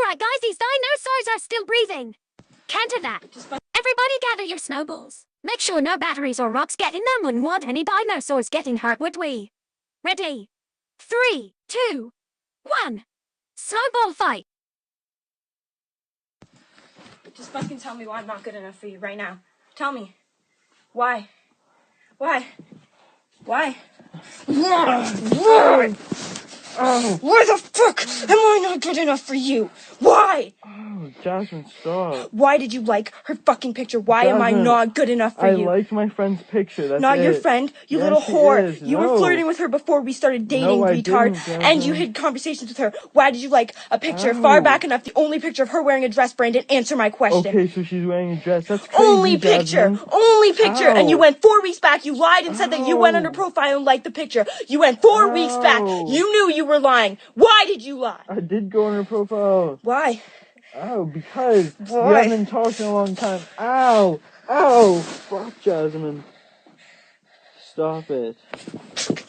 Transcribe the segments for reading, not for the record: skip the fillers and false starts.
Alright guys, these dinosaurs are still breathing. Counter that. Everybody gather your snowballs. Make sure no batteries or rocks get in them. Wouldn't want any dinosaurs getting hurt, would we? Ready? 3, 2, 1. Snowball fight. Just fucking tell me why I'm not good enough for you right now. Tell me. Why? Why? Why? Why? Why the fuck am I not good enough for you? Why? Oh, Jasmine, stop. Why did you like her fucking picture? Why am I not good enough for you? I liked my friend's picture, that's not it. your friend, you Yes, little whore. You were No. flirting with her before we started dating, No, I retard. didn't, And you had conversations with her. Why did you like a picture far back enough, the only picture of her wearing a dress, Brandon? Answer my question. Okay, so she's wearing a dress. That's crazy, Only picture. Jasmine. Only picture. Ow. And you went 4 weeks back. You lied and said that you went under profile and liked the picture. You went 4 weeks back. You knew you were lying. Why did you lie? I did go on her profile. Why? Oh, because Why? we haven't been talking a long time. Ow! Ow! Fuck, Jasmine. Stop it.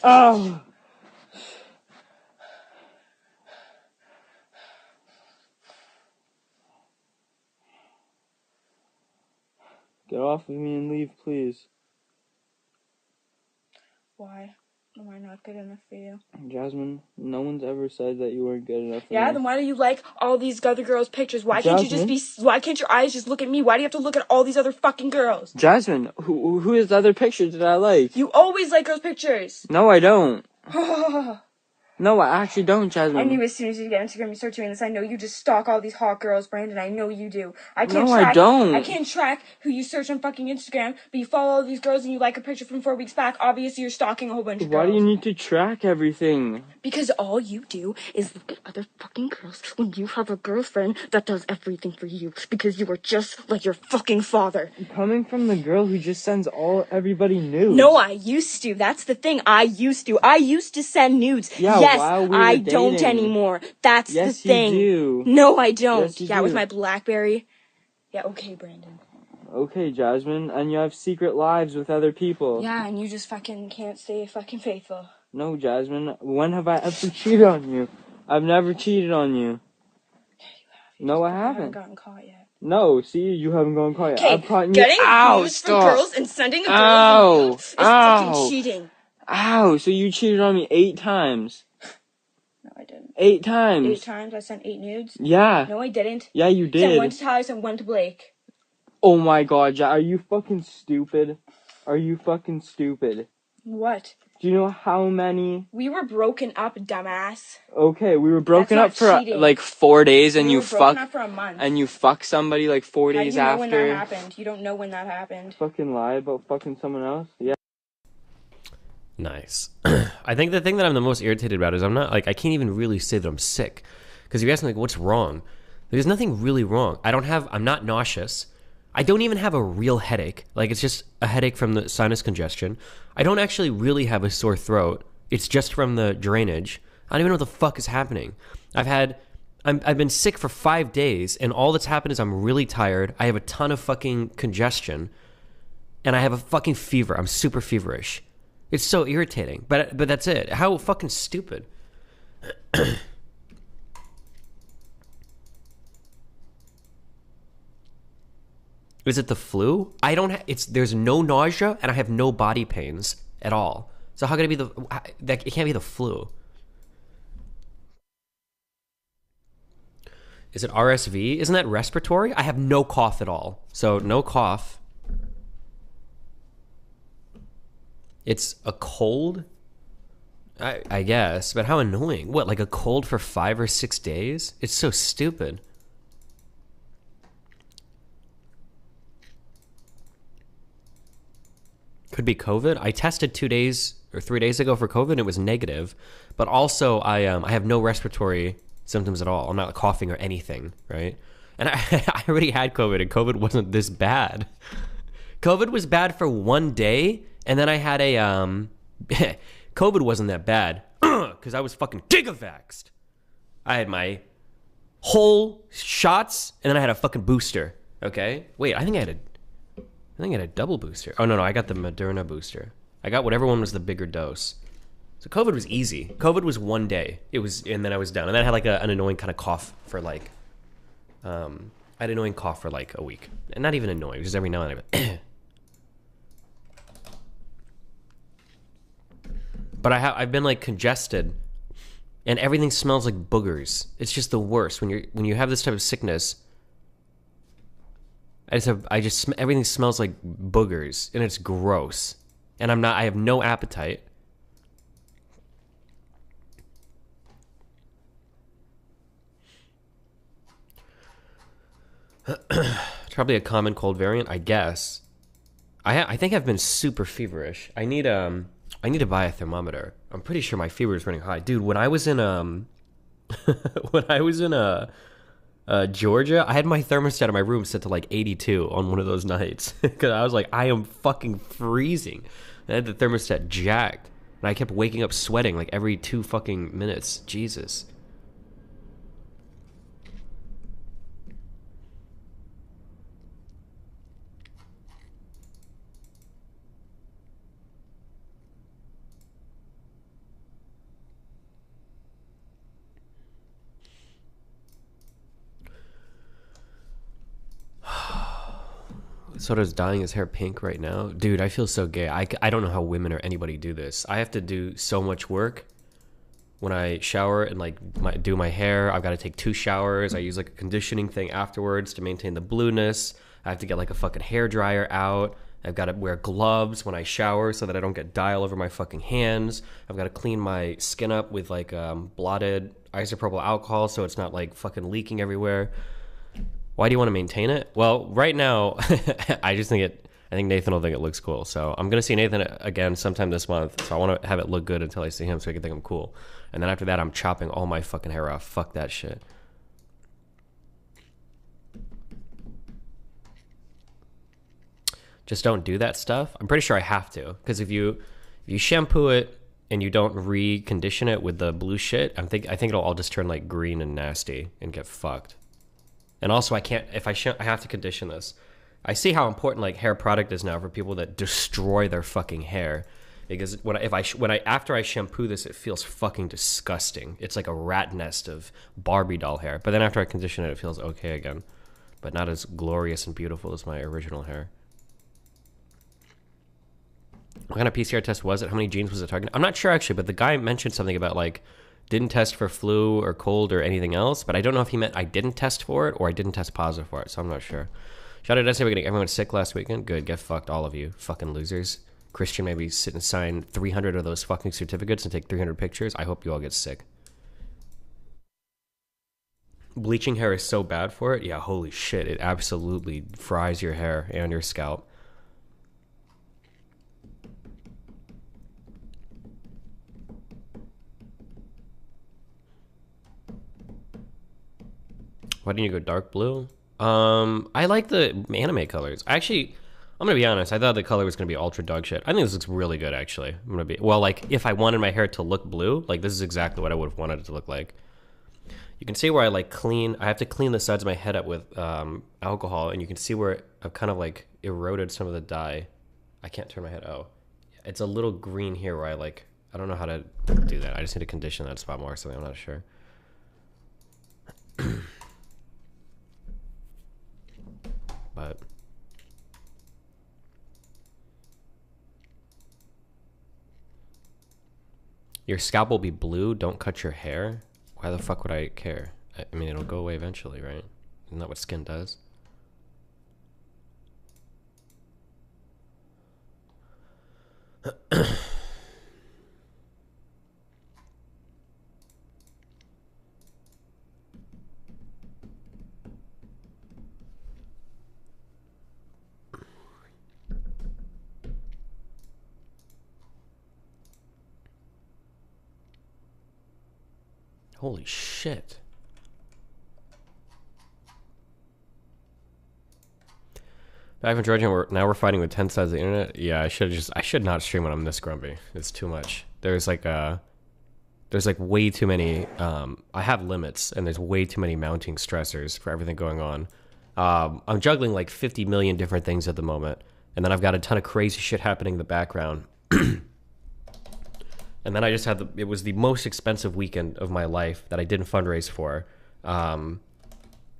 Ow! Get off of me and leave, please. Why am I not good enough for you? Jasmine, no one's ever said that you weren't good enough for me. Yeah, then why do you like all these other girls' pictures? Why can't you just be? Why can't your eyes just look at me? Why do you have to look at all these other fucking girls? Jasmine, who is the other picture that I like? You always like girls' pictures. No, I don't. No, I actually don't, Jasmine. I knew as soon as you get Instagram, you start doing this. I know you just stalk all these hot girls, Brandon. I know you do. I can't track who you search on fucking Instagram, but you follow all these girls and you like a picture from 4 weeks back. Obviously, you're stalking a whole bunch of girls. Why do you need to track everything? Because all you do is look at other fucking girls when you have a girlfriend that does everything for you. Because you are just like your fucking father. Coming from the girl who just sends everybody nudes. No, I used to. That's the thing. I used to send nudes. Yeah, yes, while we were I dating. don't anymore. That's the thing. Yes, you do. No, I don't. Yes, you yeah, do. with my BlackBerry. Yeah, okay, Brandon. Okay, Jasmine, and you have secret lives with other people. Yeah, and you just fucking can't stay fucking faithful. No, Jasmine, when have I ever cheated on you? I've never cheated on you. Yeah, you have. No, I haven't haven't. gotten caught yet. No, see, you haven't gone caught yet. Okay, I've caught you. getting Ow, views stop. from girls and sending a girl is fucking cheating. Ow, so you cheated on me 8 times. No, I didn't. 8 times. 8 times? I sent 8 nudes? Yeah. No, I didn't. Yeah, you did. I sent 1 to Tyler and 1 to Blake. Oh my god, are you fucking stupid? Are you fucking stupid? What? Do you know how many? We were broken up, dumbass. Okay, we were broken up for cheating. like 4 days, and we you were broken fuck. up for a month. And you fuck somebody like 4 days How do you know after. when that happened? You don't know when that happened. Fucking lie about fucking someone else? Yeah. Nice. I think the thing that I'm the most irritated about is I'm not like I can't even really say that I'm sick, because you ask me like what's wrong. There's nothing really wrong. I'm not nauseous. I don't even have a real headache. Like it's just a headache from the sinus congestion. I don't actually really have a sore throat. It's just from the drainage. I don't even know what the fuck is happening. I've been sick for 5 days, and all that's happened is I'm really tired. I have a ton of fucking congestion, and I have a fucking fever. I'm super feverish. It's so irritating, but that's it. How fucking stupid. Is it the flu? I don't. There's no nausea and I have no body pains at all. So how could it be it can't be the flu? Is it RSV? Isn't that respiratory? I have no cough at all. So no cough. It's a cold? I guess, but how annoying. What, like a cold for 5 or 6 days? It's so stupid. Could be COVID. I tested 2 days or 3 days ago for COVID and it was negative. But also I have no respiratory symptoms at all. I'm not coughing or anything, right? And I already had COVID and COVID wasn't this bad. COVID was bad for 1 day. And then I had a, COVID wasn't that bad, because I was fucking gigavaxxed. I had my whole shots, and then I had a fucking booster, okay? Wait, I think I had a double booster. Oh, no, I got the Moderna booster. I got whatever one was the bigger dose. So COVID was easy. COVID was 1 day. And then I was done. And then I had like an annoying kind of cough for like I had an annoying cough for like a week. And not even annoying, just every now and then. But I've been like congested, and everything smells like boogers. It's just the worst when you have this type of sickness. Everything smells like boogers, and it's gross. And I have no appetite. It's probably a common cold variant, I guess. I think I've been super feverish. I need to buy a thermometer. I'm pretty sure my fever is running high, dude. When I was in Georgia, I had my thermostat in my room set to like 82 on one of those nights because I was like, I am fucking freezing. I had the thermostat jacked, and I kept waking up sweating like every 2 fucking minutes. Jesus. Soda's dyeing his hair pink right now. Dude, I feel so gay. I don't know how women or anybody do this. I have to do so much work when I shower and like do my hair. I've got to take 2 showers. I use like a conditioning thing afterwards to maintain the blueness. I have to get like a fucking hair dryer out. I've got to wear gloves when I shower so that I don't get dye all over my fucking hands. I've got to clean my skin up with like blotted isopropyl alcohol so it's not like fucking leaking everywhere. Why do you want to maintain it? Well, right now, I think Nathan will think it looks cool. So I'm going to see Nathan again sometime this month. So I want to have it look good until I see him so he can think I'm cool. And then after that, I'm chopping all my fucking hair off. Fuck that shit. Just don't do that stuff. I'm pretty sure I have to. Because if you shampoo it and you don't recondition it with the blue shit, I think it'll all just turn like green and nasty and get fucked. And also, I have to condition this. I see how important like hair product is now for people that destroy their fucking hair, because after I shampoo this, it feels fucking disgusting. It's like a rat nest of Barbie doll hair. But then after I condition it, it feels okay again, but not as glorious and beautiful as my original hair. What kind of PCR test was it? How many genes was it targeting? I'm not sure actually, but the guy mentioned something about like didn't test for flu or cold or anything else, but I don't know if he meant I didn't test for it or I didn't test positive for it, so I'm not sure. Shout out to everybody. Everyone sick last weekend. Good. Get fucked, all of you. Fucking losers. Christian maybe sit and sign 300 of those fucking certificates and take 300 pictures. I hope you all get sick. Bleaching hair is so bad for it. Yeah, holy shit. It absolutely fries your hair and your scalp. Why didn't you go dark blue? I like the anime colors. Actually, I'm gonna be honest. I thought the color was gonna be ultra dog shit. I think this looks really good, actually. Like if I wanted my hair to look blue, like this is exactly what I would have wanted it to look like. You can see where I like I have to clean the sides of my head up with alcohol, and you can see where I've kind of like eroded some of the dye. I can't turn my head. Oh, it's a little green here where I don't know how to do that. I just need to condition that spot more, so I'm not sure. But your scalp will be blue. Don't cut your hair. Why the fuck would I care? I mean, it'll go away eventually, right? Isn't that what skin does? Holy shit. Back from Georgia, now we're fighting with 10 sides of the internet. Yeah, I should not stream when I'm this grumpy. It's too much. There's like way too many, I have limits, and there's way too many mounting stressors for everything going on. I'm juggling like 50 million different things at the moment, and then I've got a ton of crazy shit happening in the background. And then I just had it was the most expensive weekend of my life that I didn't fundraise for.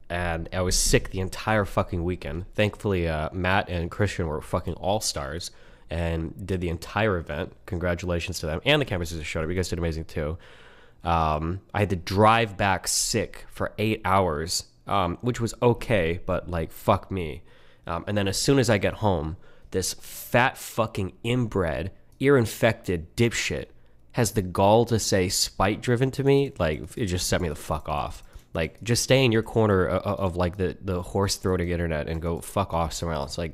and I was sick the entire fucking weekend. Thankfully, Matt and Christian were fucking all-stars and did the entire event. Congratulations to them. And the campuses that showed up. You guys did amazing too. I had to drive back sick for 8 hours, which was okay, but like, fuck me. And then as soon as I get home, this fat fucking inbred, ear-infected dipshit has the gall to say spite driven to me. Like, it just set me the fuck off. Like, just stay in your corner of like the horse-throating internet and go fuck off somewhere else. Like,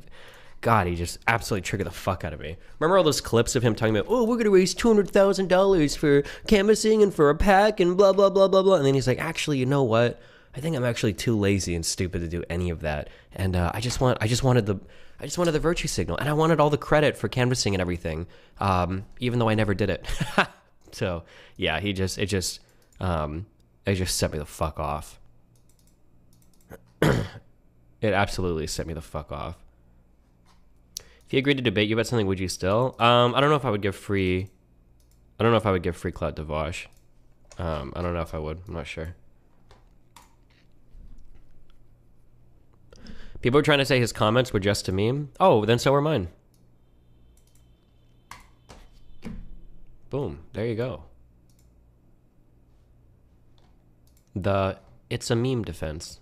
God, he just absolutely triggered the fuck out of me. Remember all those clips of him talking about, oh, we're going to raise $200,000 for canvassing and for a pack and blah, blah, blah, blah, blah. And then he's like, actually, you know what? I think I'm actually too lazy and stupid to do any of that. And I just wanted the virtue signal. And I wanted all the credit for canvassing and everything, even though I never did it. So, yeah, it just set me the fuck off. It absolutely set me the fuck off. If he agreed to debate you about something, would you still? I don't know if I would give free clout to Vosh. I don't know if I would. I'm not sure. People are trying to say his comments were just a meme. Oh, then so were mine. Boom. There you go. The it's a meme defense.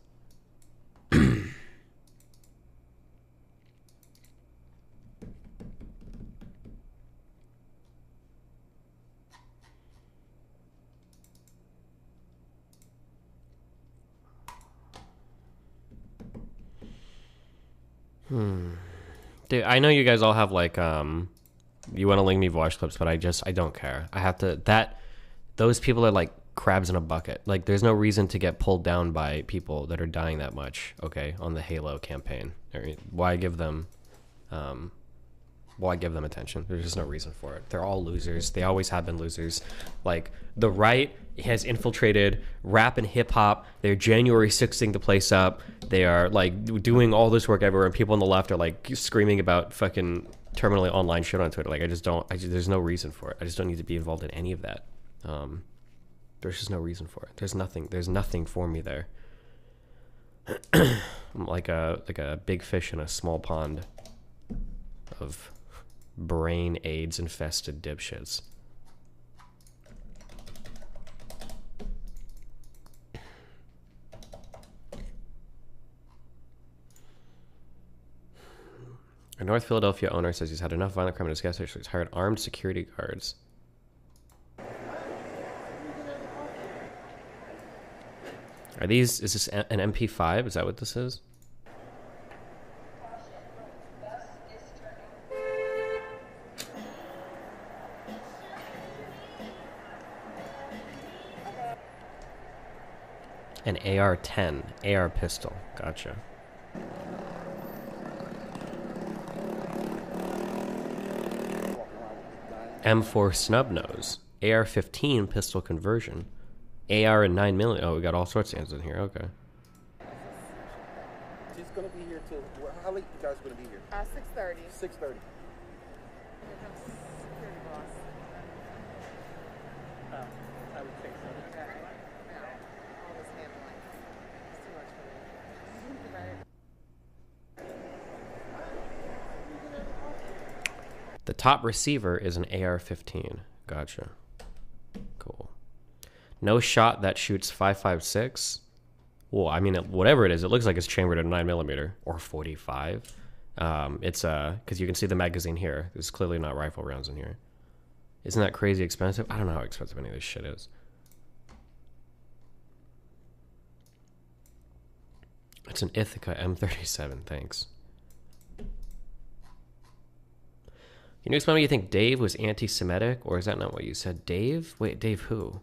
Dude, I know you guys all have like you want to link me Vosh clips, but I don't care. I have to those people are like crabs in a bucket. Like, there's no reason to get pulled down by people that are dying that much, okay, on the Halo campaign. Why give them attention? There's just no reason for it. They're all losers. They always have been losers. Like, the right has infiltrated rap and hip-hop. They're January 6ing the place up. They are, like, doing all this work everywhere, and people on the left are, like, screaming about fucking terminally online shit on Twitter. Like, there's no reason for it. I just don't need to be involved in any of that. There's just no reason for it. There's nothing for me there. I'm like a big fish in a small pond of brain AIDS infested dipshits. A North Philadelphia owner says he's had enough violent crime in his gas station, so he's hired armed security guards. Is this an MP5? Is that what this is? An AR-10, AR pistol. Gotcha. M4 snub nose, AR-15 pistol conversion, AR and 9mm. Oh, we got all sorts of answers in here. Okay. She's gonna be here till how late you guys gonna be here? 6:30. 6:30. I would think so. Okay. No, all this handling. It's too much for me. The top receiver is an AR-15. Gotcha. Cool. No shot that shoots 5.56. Well, I mean, whatever it is, it looks like it's chambered at 9mm or 45. It's because you can see the magazine here. There's clearly not rifle rounds in here. Isn't that crazy expensive? I don't know how expensive any of this shit is. It's an Ithaca M37. Thanks. Can you explain why you think Dave was anti-Semitic, or is that not what you said? Dave? Wait, Dave who?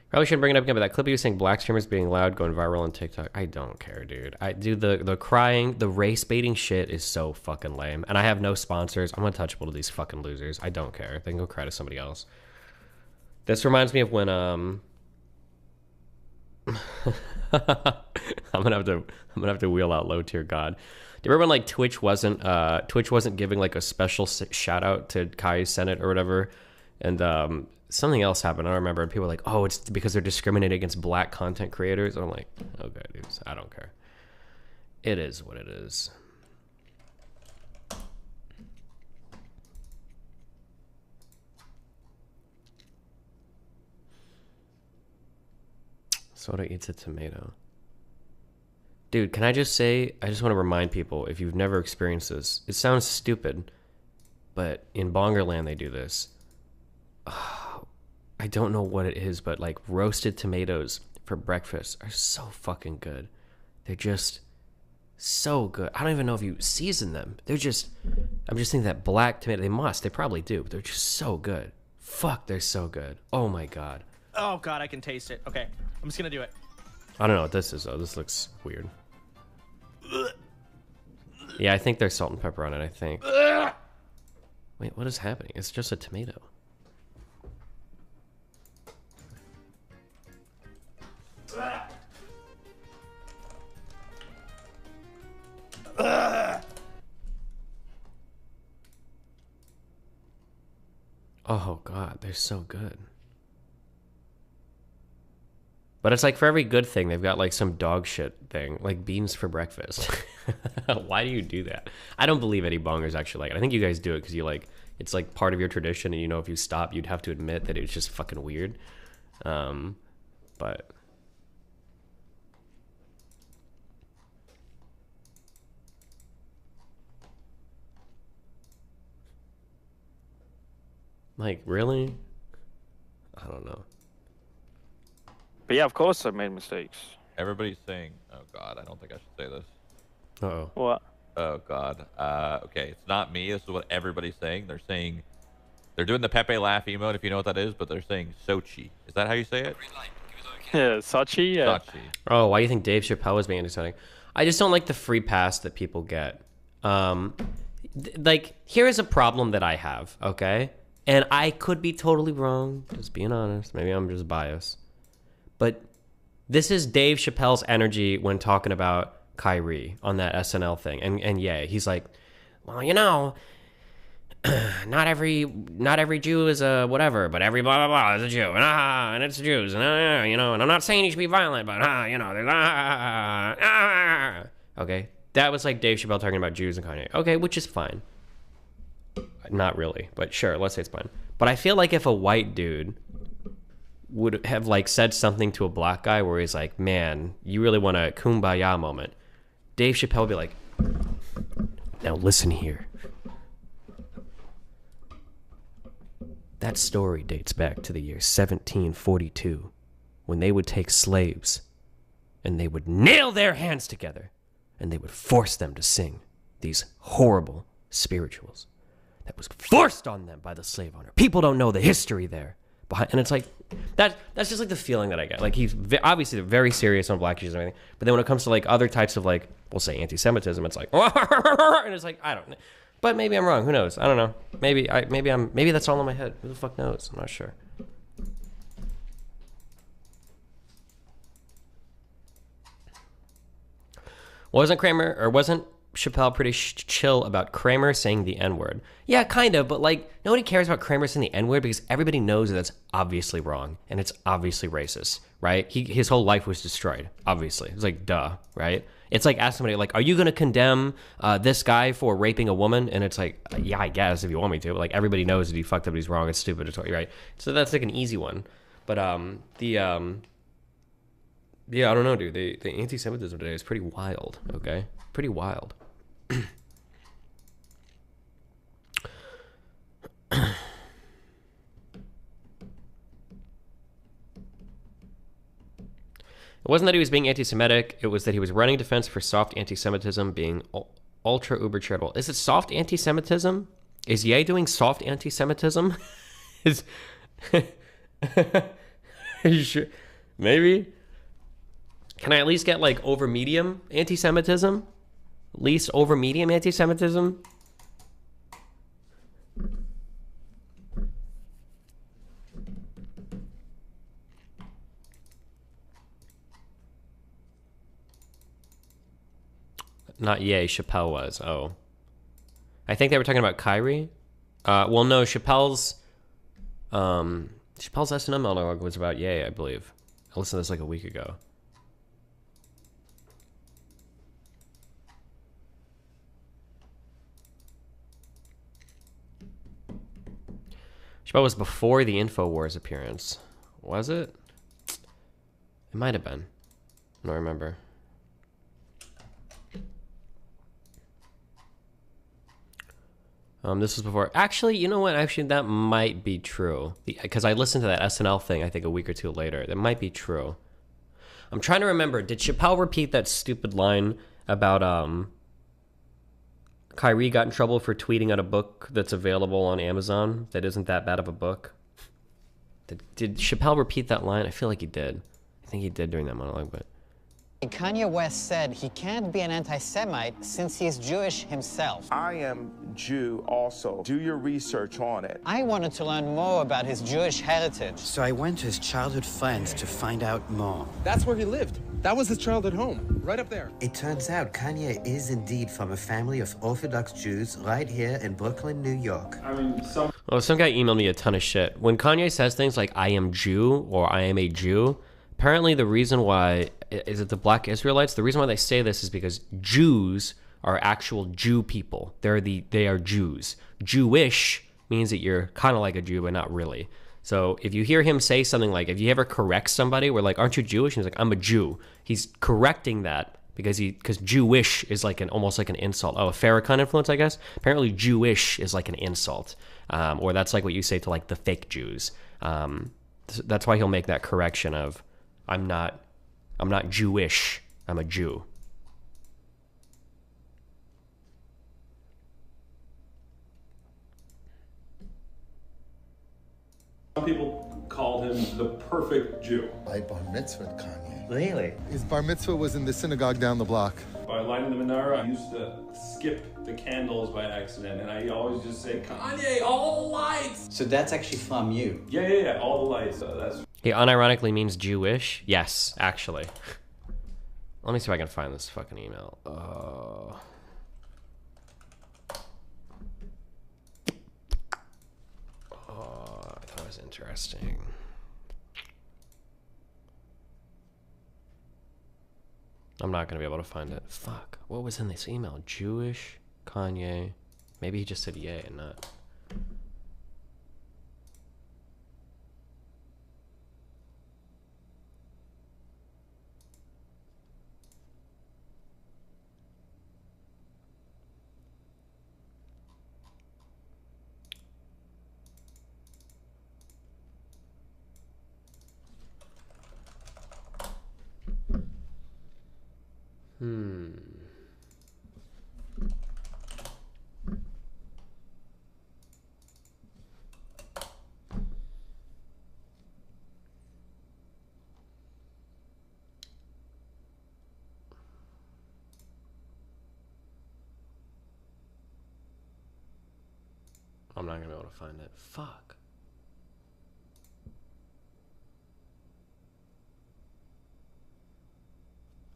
Probably shouldn't bring it up again, but that clip of you saying black streamers being loud going viral on TikTok, I don't care, dude. The crying, the race baiting shit is so fucking lame. And I have no sponsors. I'm untouchable to these fucking losers. I don't care. They can go cry to somebody else. This reminds me of when I'm gonna have to wheel out low tier God. Do you remember when like Twitch wasn't giving like a special shout out to Kai's Senate or whatever, and something else happened. I don't remember. And people were like, "Oh, it's because they're discriminating against black content creators." And I'm like, "Okay, dudes, I don't care. It is what it is." Soda eats a tomato. Dude, can I just say, I just want to remind people, if you've never experienced this, it sounds stupid, but in Bongerland they do this. I don't know what it is, but like roasted tomatoes for breakfast are so fucking good. They're just so good. I don't even know if you season them. I'm just thinking that black tomato, they probably do, but they're just so good. Fuck, they're so good. Oh my God. Oh God, I can taste it. Okay, I'm just gonna do it. I don't know what this is though. This looks weird. Yeah, I think there's salt and pepper on it, I think. Wait, what is happening? It's just a tomato. Oh God, they're so good. But it's like for every good thing, they've got like some dog shit thing, like beans for breakfast. Why do you do that? I don't believe any bongers actually like it. I think you guys do it because you like, it's like part of your tradition, and you know if you stop, you'd have to admit that it's just fucking weird. But like, really? I don't know. But yeah, of course I made mistakes. Everybody's saying, oh God, I don't think I should say this. Uh-oh. What? Oh God. Okay, it's not me. This is what everybody's saying. They're saying, they're doing the Pepe laugh emote, if you know what that is, but they're saying Sochi. Is that how you say it? Yeah, Sachi? Yeah. Sachi. Oh, why do you think Dave Chappelle was being anti-Semitic? I just don't like the free pass that people get. Like, here is a problem that I have, okay? And I could be totally wrong, just being honest. Maybe I'm just biased. But this is Dave Chappelle's energy when talking about Kyrie on that SNL thing. And yeah, he's like, well, you know, not every Jew is a whatever, but every blah blah blah is a Jew, and it's Jews, and you know, and I'm not saying you should be violent, but you know, okay, that was like Dave Chappelle talking about Jews and Kanye. Okay, which is fine. Not really, but sure, let's say it's fine. But I feel like if a white dude would have like said something to a black guy where he's like, man, you really want a kumbaya moment, Dave Chappelle would be like, now listen here. That story dates back to the year 1742, when they would take slaves and they would nail their hands together and they would force them to sing these horrible spirituals that was forced on them by the slave owner. People don't know the history there. And it's like, that's just like the feeling that I get. Like, he's obviously very serious on black issues and everything, but then when it comes to like other types of like, we'll say anti-Semitism, it's like, and it's like, I don't know. But maybe I'm wrong. Who knows? I don't know. Maybe that's all in my head. Who the fuck knows? I'm not sure. Wasn't Chappelle pretty chill about Kramer saying the N-word? Yeah, kind of, but like, nobody cares about Kramer saying the N-word because everybody knows that that's obviously wrong and it's obviously racist, right? His whole life was destroyed, obviously. It's like, duh, right? It's like asking somebody, like, are you going to condemn this guy for raping a woman? And it's like, yeah, I guess, if you want me to. But like, everybody knows that he fucked up, he's wrong, it's stupid, it's right? So that's like an easy one. But yeah, I don't know, dude. The anti-Semitism today is pretty wild, okay? Pretty wild. It wasn't that he was being anti-Semitic. It was that he was running defense for soft anti-Semitism, being ultra uber charitable. Is it soft anti-Semitism? Is Ye doing soft anti-Semitism? Is are you sure? Maybe. Can I at least get like over medium anti-Semitism? At least over medium anti-Semitism? Not Ye, Chappelle was. Oh. I think they were talking about Kyrie. Well, no, Chappelle's SNL monologue was about Ye, I believe. I listened to this like a week ago. Chappelle was before the InfoWars appearance. Was it? It might have been. I don't remember. This was before. Actually, you know what? Actually, that might be true. Because I listened to that SNL thing, I think, a week or two later. That might be true. I'm trying to remember. Did Chappelle repeat that stupid line about Kyrie got in trouble for tweeting out a book that's available on Amazon that isn't that bad of a book? Did Chappelle repeat that line? I feel like he did. I think he did during that monologue, but... Kanye West said he can't be an anti-Semite since he is Jewish himself. I am Jew also. Do your research on it. I wanted to learn more about his Jewish heritage. So I went to his childhood friends to find out more. That's where he lived. That was his childhood home, right up there. It turns out Kanye is indeed from a family of Orthodox Jews right here in Brooklyn, New York. I mean, some guy emailed me a ton of shit. When Kanye says things like, I am Jew or I am a Jew, apparently the reason why, is it the black Israelites? The reason why they say this is because Jews are actual Jew people. They are Jews. Jewish means that you're kind of like a Jew, but not really. So if you hear him say something like, if you ever correct somebody, we're like, aren't you Jewish? And he's like, I'm a Jew. He's correcting that because Jewish is like almost like an insult. Oh, a Farrakhan influence, I guess. Apparently Jewish is like an insult. Or that's like what you say to like the fake Jews. That's why he'll make that correction of, I'm not Jewish, I'm a Jew. Some people called him the perfect Jew. I bar mitzvahed Kanye. Really? His bar mitzvah was in the synagogue down the block. By lighting the menorah, I used to skip the candles by accident, and I always just say, Kanye, all the lights! So that's actually from you? Yeah, all the lights. That's... He unironically means Jewish? Yes, actually. Let me see if I can find this fucking email. That was interesting. I'm not gonna be able to find it. Fuck. What was in this email? Jewish, Kanye. Maybe he just said yay and not. I'm not gonna be able to find it. Fuck.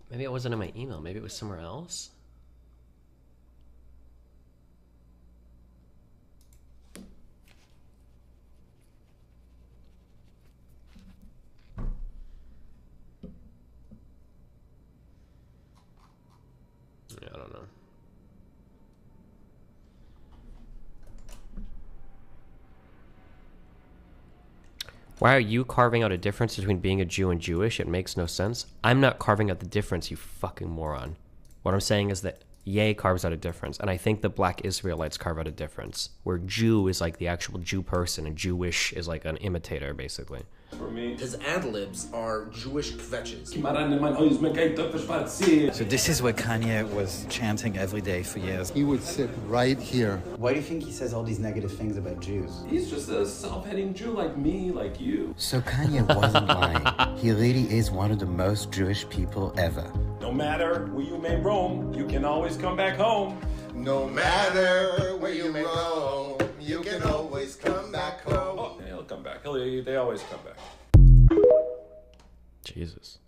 Maybe it wasn't in my email. Maybe it was somewhere else. Yeah, I don't know. Why are you carving out a difference between being a Jew and Jewish? It makes no sense. I'm not carving out the difference, you fucking moron. What I'm saying is that Ye carves out a difference, and I think the black Israelites carve out a difference, where Jew is like the actual Jew person, and Jewish is like an imitator, basically. For me, his ad-libs are Jewish kvetches. So this is where Kanye was chanting every day for years. He would sit right here. Why do you think he says all these negative things about Jews? He's just a self-hating Jew like me, like you. So Kanye wasn't lying. He really is one of the most Jewish people ever. No matter where you may roam, you can always come back home. No matter where you may roam, you can always come back home. Oh, yeah, he'll come back. They always come back. Jesus.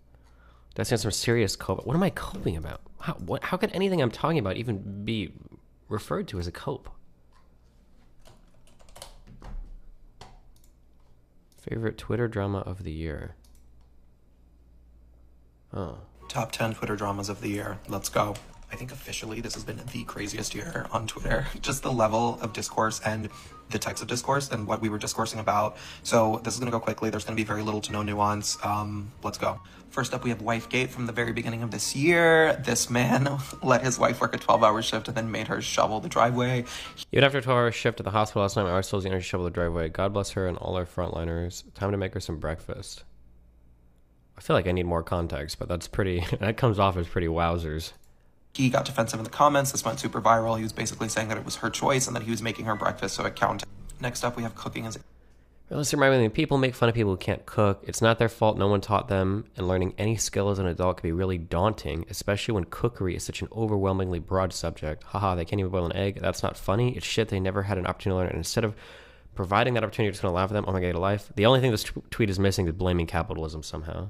That's some serious cope. What am I coping about? How could anything I'm talking about even be referred to as a cope? Favorite Twitter drama of the year. Oh. Top 10 Twitter dramas of the year. Let's go. I think officially this has been the craziest year on Twitter. Just the level of discourse and the types of discourse and what we were discoursing about. So this is going to go quickly. There's going to be very little to no nuance. Let's go. First up, we have Wifegate from the very beginning of this year. This man let his wife work a 12-hour shift and then made her shovel the driveway. Even after a 12-hour shift at the hospital last night, my wife still has the energy to shovel the driveway. God bless her and all our frontliners. Time to make her some breakfast. I feel like I need more context, but that's pretty... that comes off as pretty wowzers. He got defensive in the comments. This went super viral. He was basically saying that it was her choice and that he was making her breakfast, so it counted. Next up, we have cooking as... Let's remind me, people make fun of people who can't cook. It's not their fault, no one taught them, and learning any skill as an adult can be really daunting, especially when cookery is such an overwhelmingly broad subject. Haha, they can't even boil an egg. That's not funny. It's shit they never had an opportunity to learn, and instead of providing that opportunity, you're just going to laugh at them. Oh my god, life. The only thing this tweet is missing is blaming capitalism somehow.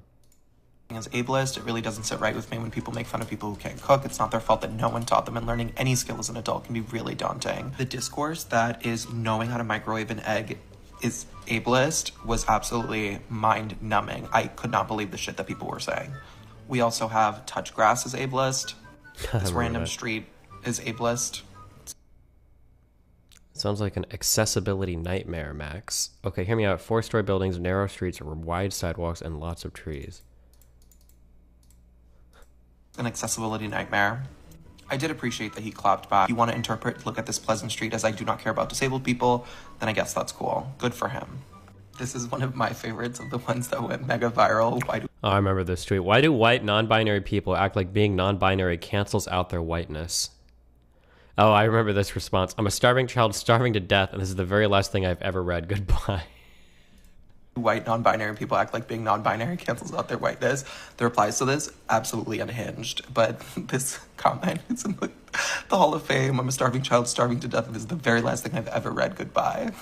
As ableist, it really doesn't sit right with me when people make fun of people who can't cook. It's not their fault that no one taught them, and learning any skill as an adult can be really daunting. The discourse that is knowing how to microwave an egg is ableist was absolutely mind-numbing. I could not believe the shit that people were saying. We also have touch grass as ableist. This random street is ableist. Sounds like an accessibility nightmare, Max. Okay, hear me out. 4-story buildings, narrow streets, wide sidewalks, and lots of trees. An accessibility nightmare. I did appreciate that he clapped back. If you want to interpret, look at this pleasant street as I do not care about disabled people, then I guess that's cool. Good for him. This is one of my favorites of the ones that went mega viral. I remember this tweet. Why do white non-binary people act like being non-binary cancels out their whiteness? Oh, I remember this response. I'm a starving child starving to death, and this is the very last thing I've ever read. Goodbye. White non-binary people act like being non-binary cancels out their whiteness. The replies to this, absolutely unhinged. But this comment, it's in the Hall of Fame. I'm a starving child starving to death, and this is the very last thing I've ever read. Goodbye.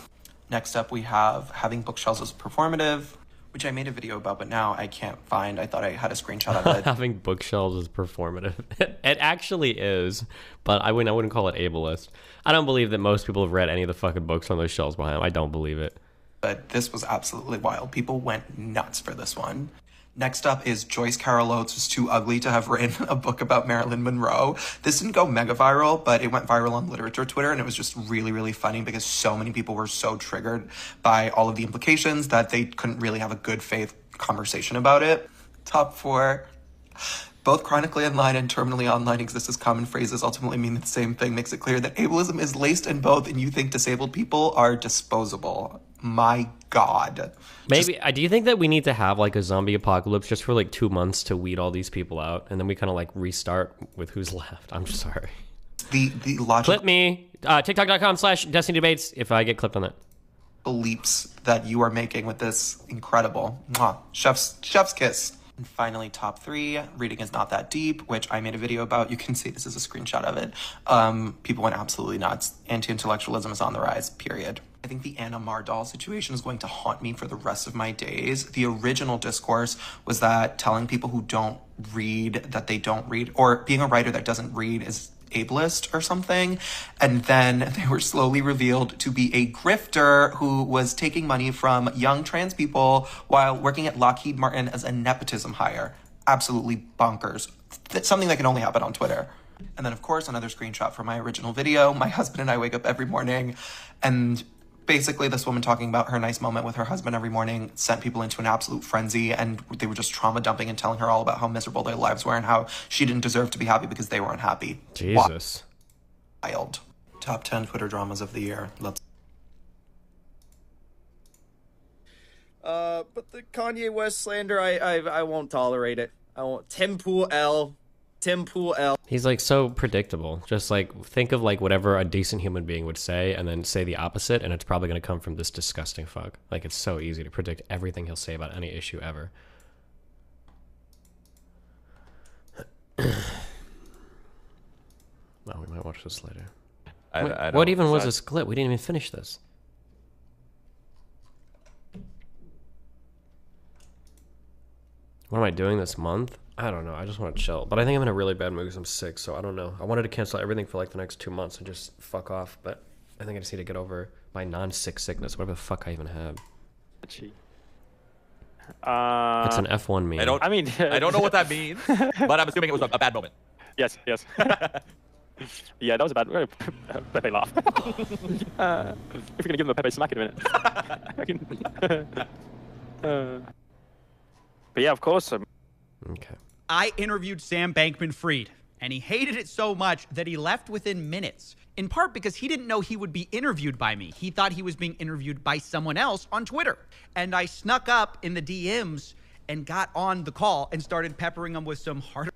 Next up, we have having bookshelves as performative, which I made a video about, but now I can't find. I thought I had a screenshot of it. Having bookshelves is performative. It actually is, but I wouldn't call it ableist. I don't believe that most people have read any of the fucking books on those shelves behind them. I don't believe it. But this was absolutely wild. People went nuts for this one. Next up is Joyce Carol Oates was too ugly to have written a book about Marilyn Monroe. This didn't go mega viral, but it went viral on literature Twitter, and it was just really, really funny because so many people were so triggered by all of the implications that they couldn't really have a good faith conversation about it. Top 4. Both chronically online and terminally online exist as common phrases, ultimately mean the same thing. Makes it clear that ableism is laced in both, and you think disabled people are disposable. My God. Maybe, do you think that we need to have like a zombie apocalypse just for like 2 months to weed all these people out, and then we kind of like restart with who's left? I'm sorry. The logic. Clip me. TikTok.com/Destiny Debates if I get clipped on that. Leaps that you are making with this incredible chef's kiss. And finally, top 3, reading is not that deep, which I made a video about. You can see this is a screenshot of it. People went absolutely nuts. Anti-intellectualism is on the rise, period. I think the Anna Mardal situation is going to haunt me for the rest of my days. The original discourse was that telling people who don't read that they don't read, or being a writer that doesn't read is ableist or something. And then they were slowly revealed to be a grifter who was taking money from young trans people while working at Lockheed Martin as a nepotism hire. Absolutely bonkers. That's something that can only happen on Twitter. And then, of course, another screenshot from my original video. My husband and I wake up every morning, and basically this woman talking about her nice moment with her husband every morning sent people into an absolute frenzy, and they were just trauma dumping and telling her all about how miserable their lives were and how she didn't deserve to be happy because they weren't happy. Jesus. Wild. Top 10 Twitter dramas of the year. Let's. But the Kanye West slander, I won't tolerate it. I won't. Tim Pool L. He's like so predictable. Just like think of like whatever a decent human being would say and then say the opposite, and it's probably going to come from this disgusting fuck. Like it's so easy to predict everything he'll say about any issue ever. Oh, we might watch this later. What even was this clip? We didn't even finish this. What am I doing this month? I don't know. I just want to chill. But I think I'm in a really bad mood because I'm sick, so I don't know. I wanted to cancel everything for like the next 2 months and just fuck off, but I think I just need to get over my non-sick sickness, whatever the fuck I even have. It's an F1 meme. I don't know what that means, but I'm assuming it was a bad moment. Yes. Yeah, that was a bad Pepe laugh. If you're gonna give him a Pepe smack in a minute. But yeah, of course. Okay. I interviewed Sam Bankman-Fried, and he hated it so much that he left within minutes. In part because he didn't know he would be interviewed by me. He thought he was being interviewed by someone else on Twitter. And I snuck up in the DMs and got on the call and started peppering him with some hard...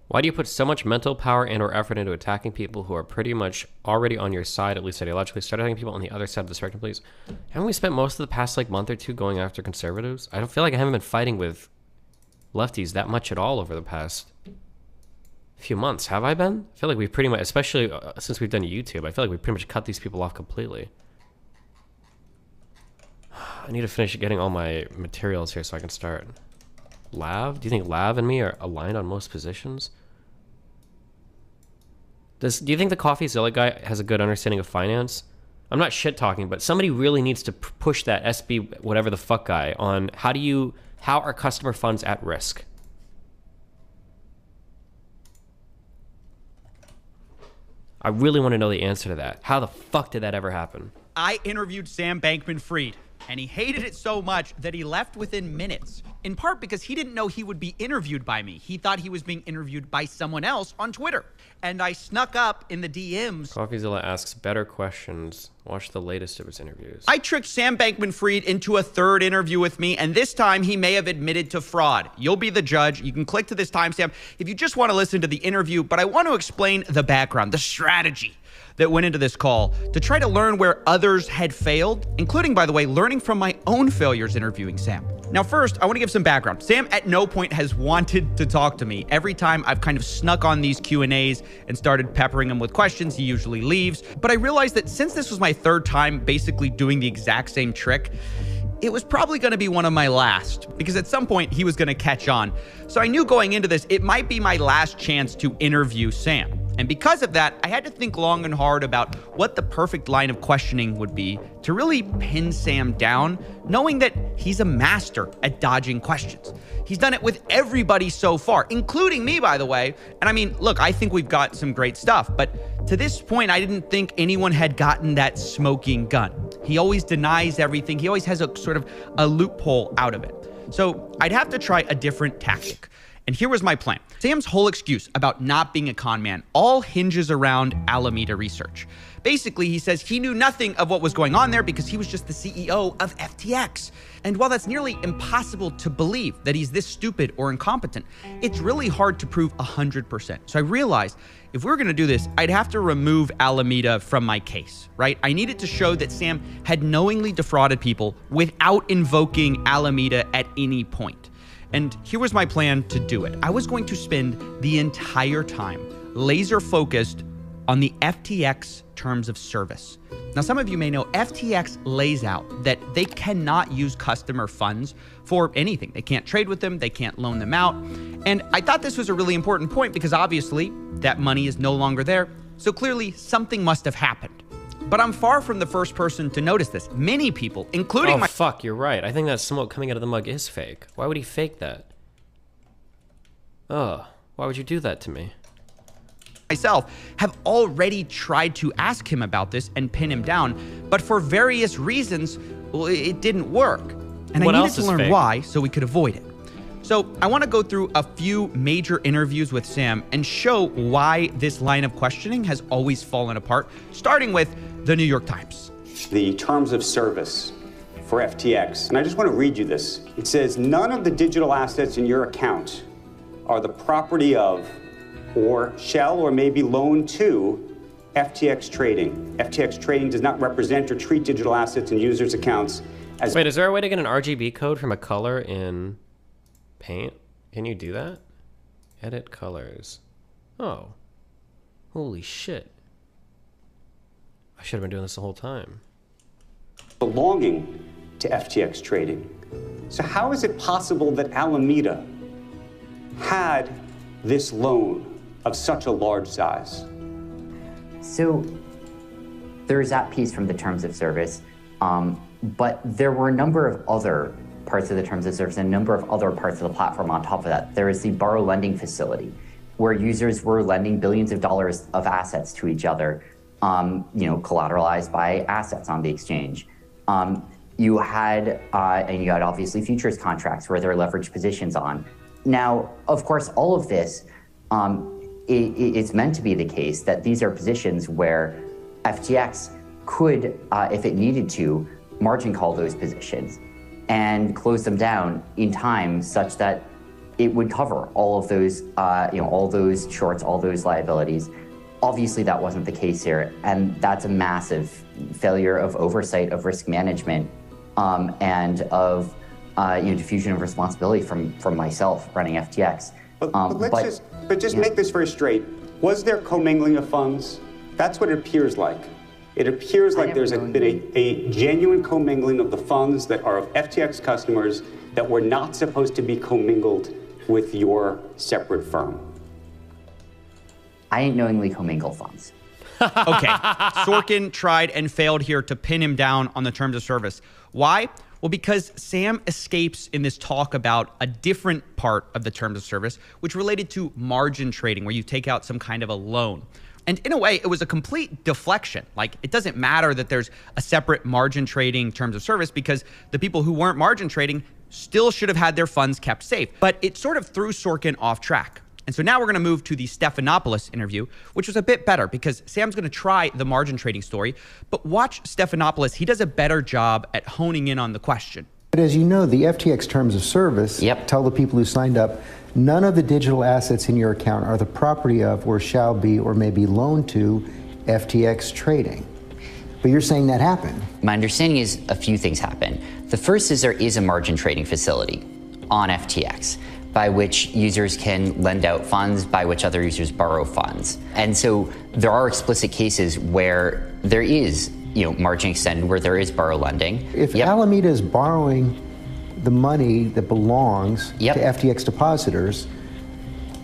Why do you put so much mental power and or effort into attacking people who are pretty much already on your side, at least ideologically? Start attacking people on the other side of the spectrum, please. Haven't we spent most of the past like month or two going after conservatives? I don't feel like I haven't been fighting with lefties that much at all over the past few months. Have I been? I feel like we've pretty much, especially since we've done YouTube, I feel like we've pretty much cut these people off completely. I need to finish getting all my materials here so I can start. Lav? Do you think Lav and me are aligned on most positions? Do you think the CoffeeZilla guy has a good understanding of finance? I'm not shit talking, but somebody really needs to push that SB whatever the fuck guy on how are customer funds at risk? I really want to know the answer to that. How the fuck did that ever happen? I interviewed Sam Bankman-Fried, and he hated it so much that he left within minutes. In part because he didn't know he would be interviewed by me. He thought he was being interviewed by someone else on Twitter. And I snuck up in the DMs. CoffeeZilla asks better questions. Watch the latest of his interviews. I tricked Sam Bankman-Fried into a third interview with me, and this time he may have admitted to fraud. You'll be the judge. You can click to this timestamp if you just want to listen to the interview, but I want to explain the background, the strategy that went into this call to try to learn where others had failed, including, by the way, learning from my own failures interviewing Sam. Now, first, I want to give some background. Sam at no point has wanted to talk to me. Every time I've kind of snuck on these Q&As and started peppering him with questions, he usually leaves. But I realized that since this was my third time basically doing the exact same trick, it was probably going to be one of my last, because at some point he was going to catch on. So I knew going into this, it might be my last chance to interview Sam. And because of that, I had to think long and hard about what the perfect line of questioning would be to really pin Sam down, knowing that he's a master at dodging questions. He's done it with everybody so far, including me, by the way. And I mean, look, I think we've got some great stuff, but to this point, I didn't think anyone had gotten that smoking gun. He always denies everything. He always has a sort of a loophole out of it. So I'd have to try a different tactic. And here was my plan. Sam's whole excuse about not being a con man all hinges around Alameda Research. Basically, he says he knew nothing of what was going on there because he was just the CEO of FTX. And while that's nearly impossible to believe that he's this stupid or incompetent, it's really hard to prove 100%. So I realized if we were going to do this, I'd have to remove Alameda from my case, right? I needed to show that Sam had knowingly defrauded people without invoking Alameda at any point. And here was my plan to do it. I was going to spend the entire time laser focused on the FTX terms of service. Now, some of you may know FTX lays out that they cannot use customer funds for anything. They can't trade with them. They can't loan them out. And I thought this was a really important point because obviously that money is no longer there. So clearly something must have happened. But I'm far from the first person to notice this. Many people, including my— fuck, you're right. I think that smoke coming out of the mug is fake. Why would he fake that? Ugh, why would you do that to me? Myself have already tried to ask him about this and pin him down, but for various reasons, well, it didn't work. And I needed to learn why so we could avoid it. So I want to go through a few major interviews with Sam and show why this line of questioning has always fallen apart, starting with the New York Times. The terms of service for FTX, and I just want to read you this. It says, none of the digital assets in your account are the property of or shall or may be loaned to FTX Trading. FTX Trading does not represent or treat digital assets in users' accounts as— Wait, is there a way to get an RGB code from a color in Paint? Can you do that? Edit colors. Oh. Holy shit. I should have been doing this the whole time. belonging to FTX Trading. So how is it possible that Alameda had this loan of such a large size? So there's that piece from the terms of service, but there were a number of other parts of the terms of service and a number of other parts of the platform on top of that. There is the borrow lending facility, where users were lending billions of dollars of assets to each other, collateralized by assets on the exchange. You had obviously futures contracts where there are leveraged positions on. Now, of course, all of this, it's meant to be the case that these are positions where FTX could, if it needed to, margin call those positions and close them down in time such that it would cover all of those, all those shorts, all those liabilities. Obviously, that wasn't the case here, and that's a massive failure of oversight of risk management and of diffusion of responsibility from myself running FTX. But just make this very straight. Was there commingling of funds? That's what it appears like. It appears like there's been a genuine commingling of the funds that are of FTX customers that were not supposed to be commingled with your separate firm. I didn't knowingly commingle funds. Okay, Sorkin tried and failed here to pin him down on the terms of service. Why? Well, because Sam escapes in this talk about a different part of the terms of service, which related to margin trading, where you take out some kind of a loan. And in a way, it was a complete deflection. Like, it doesn't matter that there's a separate margin trading terms of service because the people who weren't margin trading still should have had their funds kept safe. But it sort of threw Sorkin off track. And so now we're going to move to the Stephanopoulos interview, which was a bit better because Sam's going to try the margin trading story. But watch Stephanopoulos. He does a better job at honing in on the question. But as you know, the FTX terms of service tell the people who signed up, none of the digital assets in your account are the property of or shall be or may be loaned to FTX trading. But you're saying that happened. My understanding is a few things happened. The first is there is a margin trading facility on FTX by which users can lend out funds, by which other users borrow funds. And so there are explicit cases where there is, margin extended, where there is borrow lending. If Alameda is borrowing the money that belongs to FTX depositors,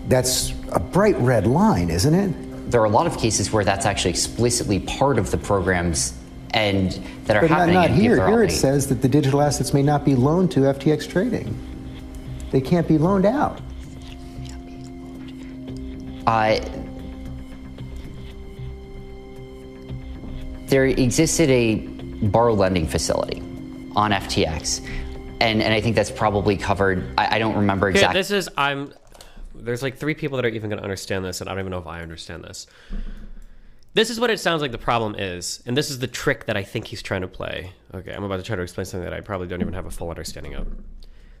that's a bright red line, isn't it? There are a lot of cases where that's actually explicitly part of the programs and that are happening. But not here. Here it says that the digital assets may not be loaned to FTX trading. They can't be loaned out. There existed a borrow lending facility on FTX. And I think that's probably covered. I don't remember exactly. There's like 3 people that are even going to understand this, and I don't even know if I understand this. This is what it sounds like the problem is, and this is the trick that I think he's trying to play. Okay, I'm about to try to explain something that I probably don't even have a full understanding of.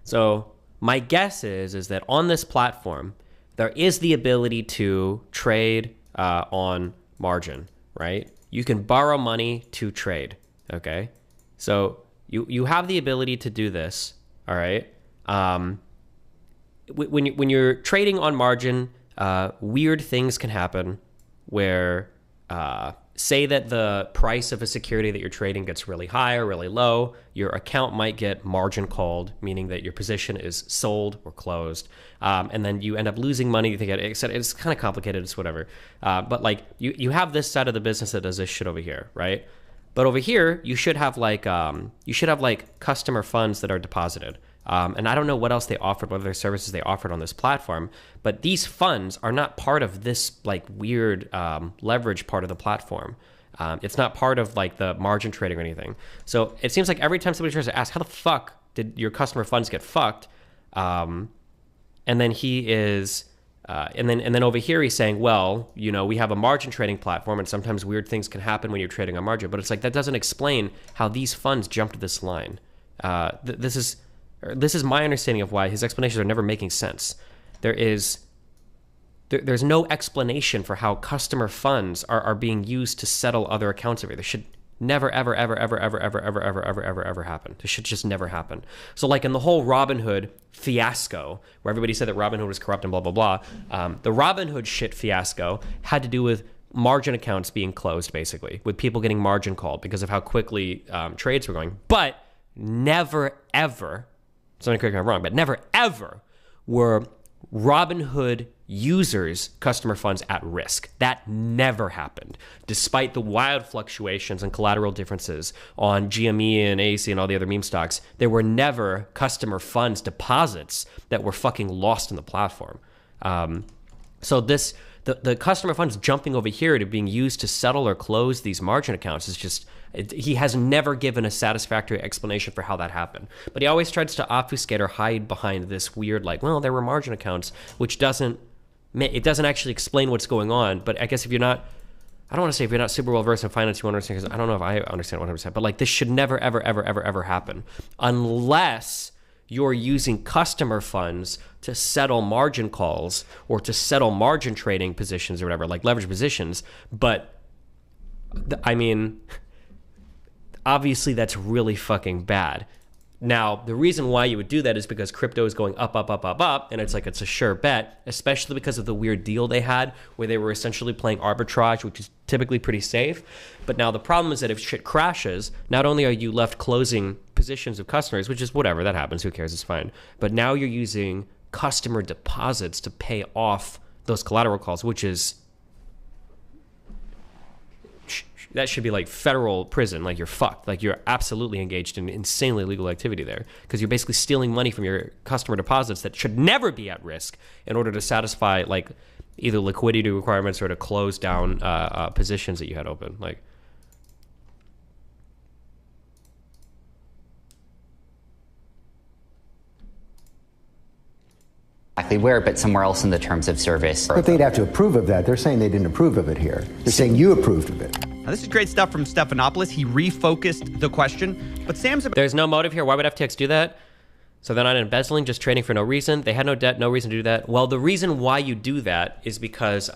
So my guess is that on this platform, there is the ability to trade on margin, right? You can borrow money to trade, okay? So you have the ability to do this, all right? When you're trading on margin, weird things can happen where, say that the price of a security that you're trading gets really high or really low, your account might get margin called, meaning that your position is sold or closed, and then you end up losing money. You think it's kind of complicated, it's whatever. But like you have this side of the business that does this shit over here, right? But over here, you should have like customer funds that are deposited. And I don't know what else they offered, what other services they offered on this platform, but these funds are not part of this like weird leverage part of the platform. It's not part of like the margin trading or anything. So it seems like every time somebody tries to ask, how the fuck did your customer funds get fucked? And then he is, and then over here he's saying, well, we have a margin trading platform and sometimes weird things can happen when you're trading on margin, but it's like, that doesn't explain how these funds jumped this line. This is my understanding of why his explanations are never making sense. There's no explanation for how customer funds are being used to settle other accounts over here. This should never, ever, ever, ever, ever, ever, ever, ever, ever, ever, ever happen. This should just never happen. So like in the whole Robinhood fiasco, where everybody said that Robinhood was corrupt and blah, blah, blah, the Robinhood shit fiasco had to do with margin accounts being closed, basically, with people getting margin called because of how quickly trades were going. But never, ever Somebody correct me if I'm wrong, but never ever were Robinhood users' customer funds at risk. That never happened, despite the wild fluctuations and collateral differences on GME and AC and all the other meme stocks. There were never customer funds deposits that were fucking lost in the platform. So the customer funds jumping over here to being used to settle or close these margin accounts is just, he has never given a satisfactory explanation for how that happened. But he always tries to obfuscate or hide behind this weird, like, well, there were margin accounts, which doesn't actually explain what's going on. But I guess if you're not, I don't want to say if you're not super well versed in finance, you won't understand, because I don't know if I understand 100%, but like this should never, ever, ever, ever, ever happen unless you're using customer funds to settle margin calls or to settle margin trading positions or whatever, like leverage positions. But I mean, obviously that's really fucking bad. Now, the reason why you would do that is because crypto is going up, up, up, up, up, and it's like it's a sure bet, especially because of the weird deal they had where they were essentially playing arbitrage, which is typically pretty safe. But now the problem is that if shit crashes, not only are you left closing positions of customers, which is whatever, that happens, who cares, it's fine. But now you're using customer deposits to pay off those collateral calls, which is, that should be like federal prison. Like, you're fucked. Like, you're absolutely engaged in insanely illegal activity there, because you're basically stealing money from your customer deposits that should never be at risk in order to satisfy like either liquidity requirements or to close down positions that you had open. Like, exactly where, but somewhere else in the terms of service. But they'd have to approve of that. They're saying they didn't approve of it here. They're saying you approved of it. Now, this is great stuff from Stephanopoulos. He refocused the question, but Sam's... There's no motive here. Why would FTX do that? So they're not embezzling, just trading for no reason. They had no debt, no reason to do that. Well, the reason why you do that is because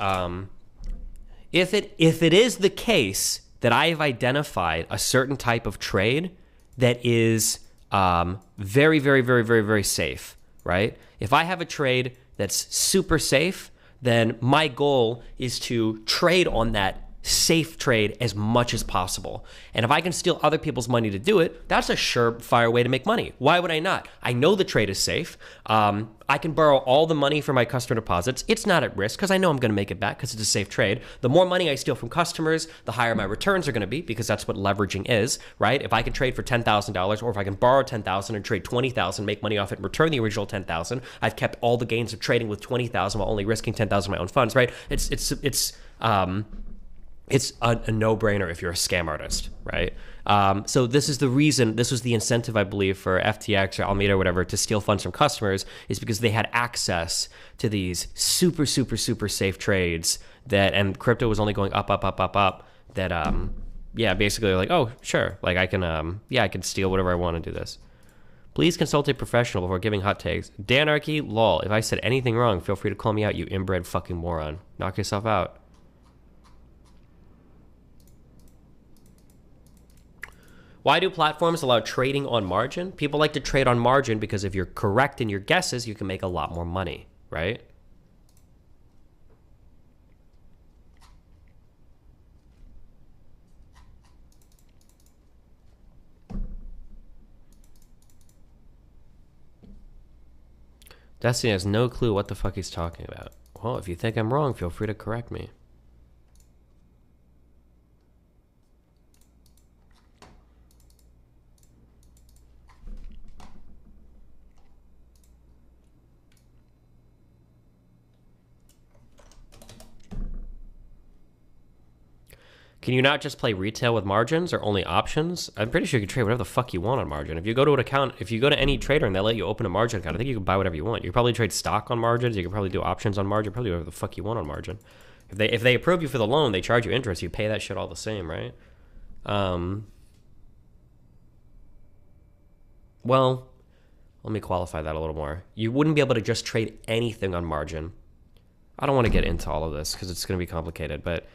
if it is the case that I have identified a certain type of trade that is very, very, very, very, very safe, right? If I have a trade that's super safe, then my goal is to trade on that safe trade as much as possible. And if I can steal other people's money to do it, that's a surefire way to make money. Why would I not? I know the trade is safe. I can borrow all the money from my customer deposits. It's not at risk because I know I'm going to make it back because it's a safe trade. The more money I steal from customers, the higher my returns are going to be, because that's what leveraging is, right? If I can trade for $10,000, or if I can borrow $10,000 and trade $20,000, make money off it and return the original $10,000, I've kept all the gains of trading with $20,000 while only risking $10,000 of my own funds, right? It's a no-brainer if you're a scam artist, right? So this is the reason, this was the incentive, I believe, for FTX or Alameda or whatever to steal funds from customers, is because they had access to these super, super, super safe trades that, and crypto was only going up, up, up, up, up, that, yeah, basically like, oh, sure, like I can steal whatever I want to do this. Please consult a professional before giving hot takes. Danarchy, lol, if I said anything wrong, feel free to call me out, you inbred fucking moron. Knock yourself out. Why do platforms allow trading on margin? People like to trade on margin because if you're correct in your guesses, you can make a lot more money, right? Destiny has no clue what the fuck he's talking about. Well, if you think I'm wrong, feel free to correct me. Can you not just play retail with margins or only options? I'm pretty sure you can trade whatever the fuck you want on margin. If you go to an account, if you go to any trader and they let you open a margin account, I think you can buy whatever you want. You can probably trade stock on margins. You can probably do options on margin. Probably whatever the fuck you want on margin. If they approve you for the loan, they charge you interest. You pay that shit all the same, right? Well, let me qualify that a little more. You wouldn't be able to just trade anything on margin. I don't want to get into all of this because it's going to be complicated, but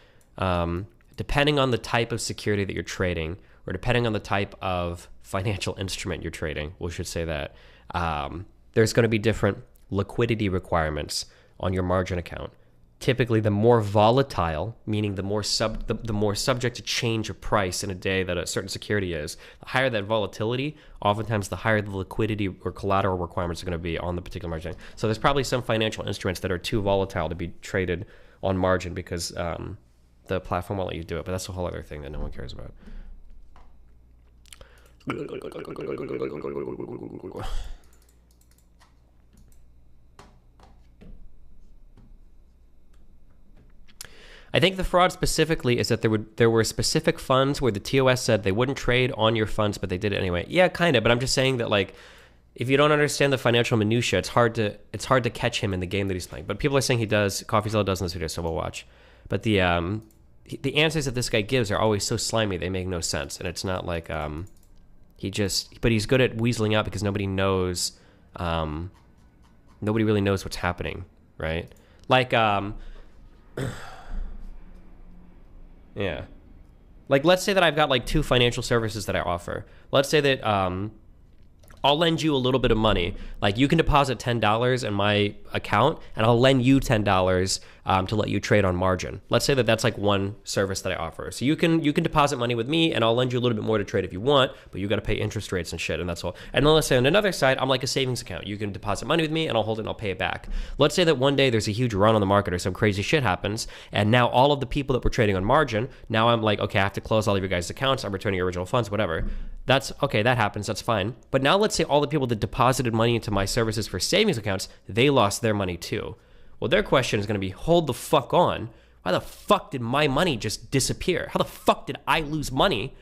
depending on the type of security that you're trading, or depending on the type of financial instrument you're trading, we should say that, there's going to be different liquidity requirements on your margin account. typically the more volatile, meaning the more subject to change of price in a day that a certain security is, the higher that volatility, oftentimes the higher the liquidity or collateral requirements are going to be on the particular margin. So there's probably some financial instruments that are too volatile to be traded on margin because the platform won't let you do it. But that's a whole other thing that no one cares about. I think the fraud specifically is that there were specific funds where the TOS said they wouldn't trade on your funds, but they did it anyway. Yeah, kind of. But I'm just saying that, like, if you don't understand the financial minutia, it's hard to catch him in the game that he's playing. But people are saying he does. CoffeeZilla does in this video, so we'll watch. But the answers that this guy gives are always so slimy they make no sense, and it's not like but he's good at weaseling out because nobody knows. Nobody really knows what's happening, right? Like yeah. Like, let's say that I've got like 2 financial services that I offer. Let's say that I'll lend you a little bit of money. Like, you can deposit $10 in my account, and I'll lend you $10 to let you trade on margin. Let's say that that's like one service that I offer. So you can deposit money with me, and I'll lend you a little bit more to trade if you want, but you got to pay interest rates and shit, and that's all. And then let's say on another side, I'm like a savings account. You can deposit money with me, and I'll hold it and I'll pay it back. Let's say that one day there's a huge run on the market or some crazy shit happens, and now all of the people that were trading on margin, now I'm like, okay, I have to close all of your guys' accounts. I'm returning your original funds, whatever. That's okay. That happens. That's fine. But now let's say all the people that deposited money into my services for savings accounts, they lost their money too. Well, their question is going to be, hold the fuck on. Why the fuck did my money just disappear? How the fuck did I lose money?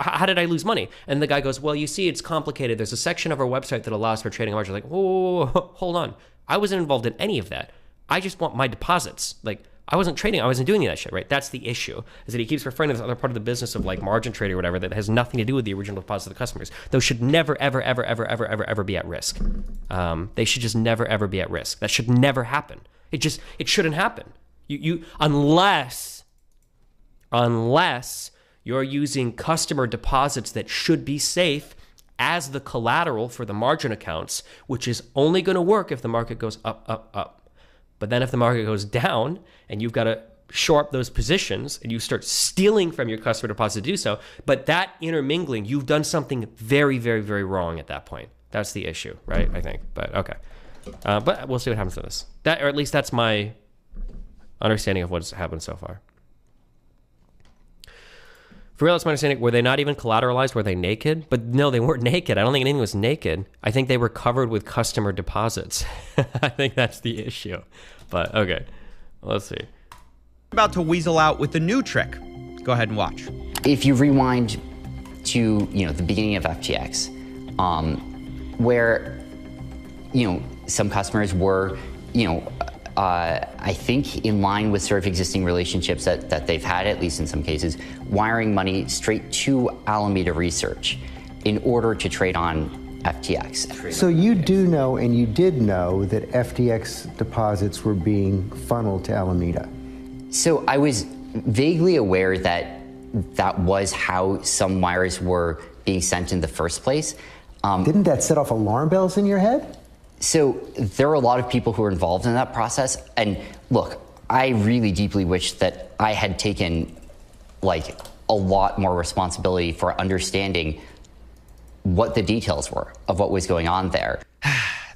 How did I lose money? And the guy goes, well, you see, it's complicated. There's a section of our website that allows for trading margin. Like, whoa, hold on. I wasn't involved in any of that. I just want my deposits. Like, I wasn't trading. I wasn't doing that shit, right? That's the issue, is that he keeps referring to this other part of the business of like margin trading or whatever that has nothing to do with the original deposit of the customers. Those should never, ever, ever, ever, ever, ever, ever be at risk. They should just never, ever be at risk. That should never happen. It shouldn't happen. Unless you're using customer deposits that should be safe as the collateral for the margin accounts, which is only going to work if the market goes up, up, up. But then if the market goes down and you've got to shore up those positions and you start stealing from your customer deposit to do so, but that intermingling, you've done something very, very, very wrong at that point. That's the issue, right? I think. But okay. But we'll see what happens to this. Or at least that's my understanding of what's happened so far. For real, that's my understanding. Were they not even collateralized? Were they naked? But no, they weren't naked. I don't think anything was naked. I think they were covered with customer deposits. I think that's the issue. But okay, let's see. About to weasel out with the new trick. Go ahead and watch. If you rewind to the beginning of FTX, where some customers were I think in line with sort of existing relationships that they've had, at least in some cases, wiring money straight to Alameda Research in order to trade on FTX. So you do know, and you did know, that FTX deposits were being funneled to Alameda. So I was vaguely aware that that was how some wires were being sent in the first place. Didn't that set off alarm bells in your head? So there are a lot of people who are involved in that process. And look, I really deeply wish that I had taken like a lot more responsibility for understanding what the details were of what was going on there.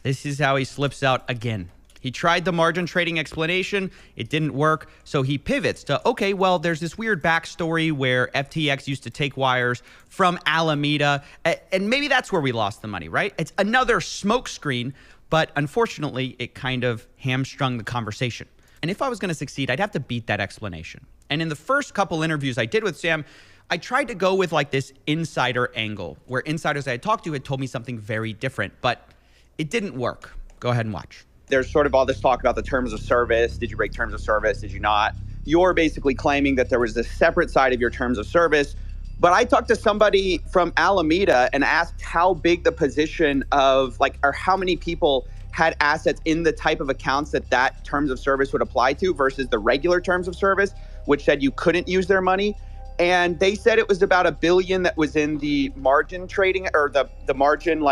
This is how he slips out again. He tried the margin trading explanation. It didn't work. So he pivots to, okay, well, there's this weird backstory where FTX used to take wires from Alameda. And maybe that's where we lost the money, right? It's another smokescreen. But unfortunately, it kind of hamstrung the conversation. And if I was going to succeed, I'd have to beat that explanation. And in the first couple interviews I did with Sam, I tried to go with like this insider angle, where insiders I had talked to had told me something very different, but it didn't work. Go ahead and watch. There's sort of all this talk about the terms of service. Did you break terms of service? Did you not? You're basically claiming that there was this separate side of your terms of service. But I talked to somebody from Alameda and asked how big the position of or how many people had assets in the type of accounts that terms of service would apply to versus the regular terms of service, which said you couldn't use their money. And they said it was about $1 billion that was in the margin trading or the margin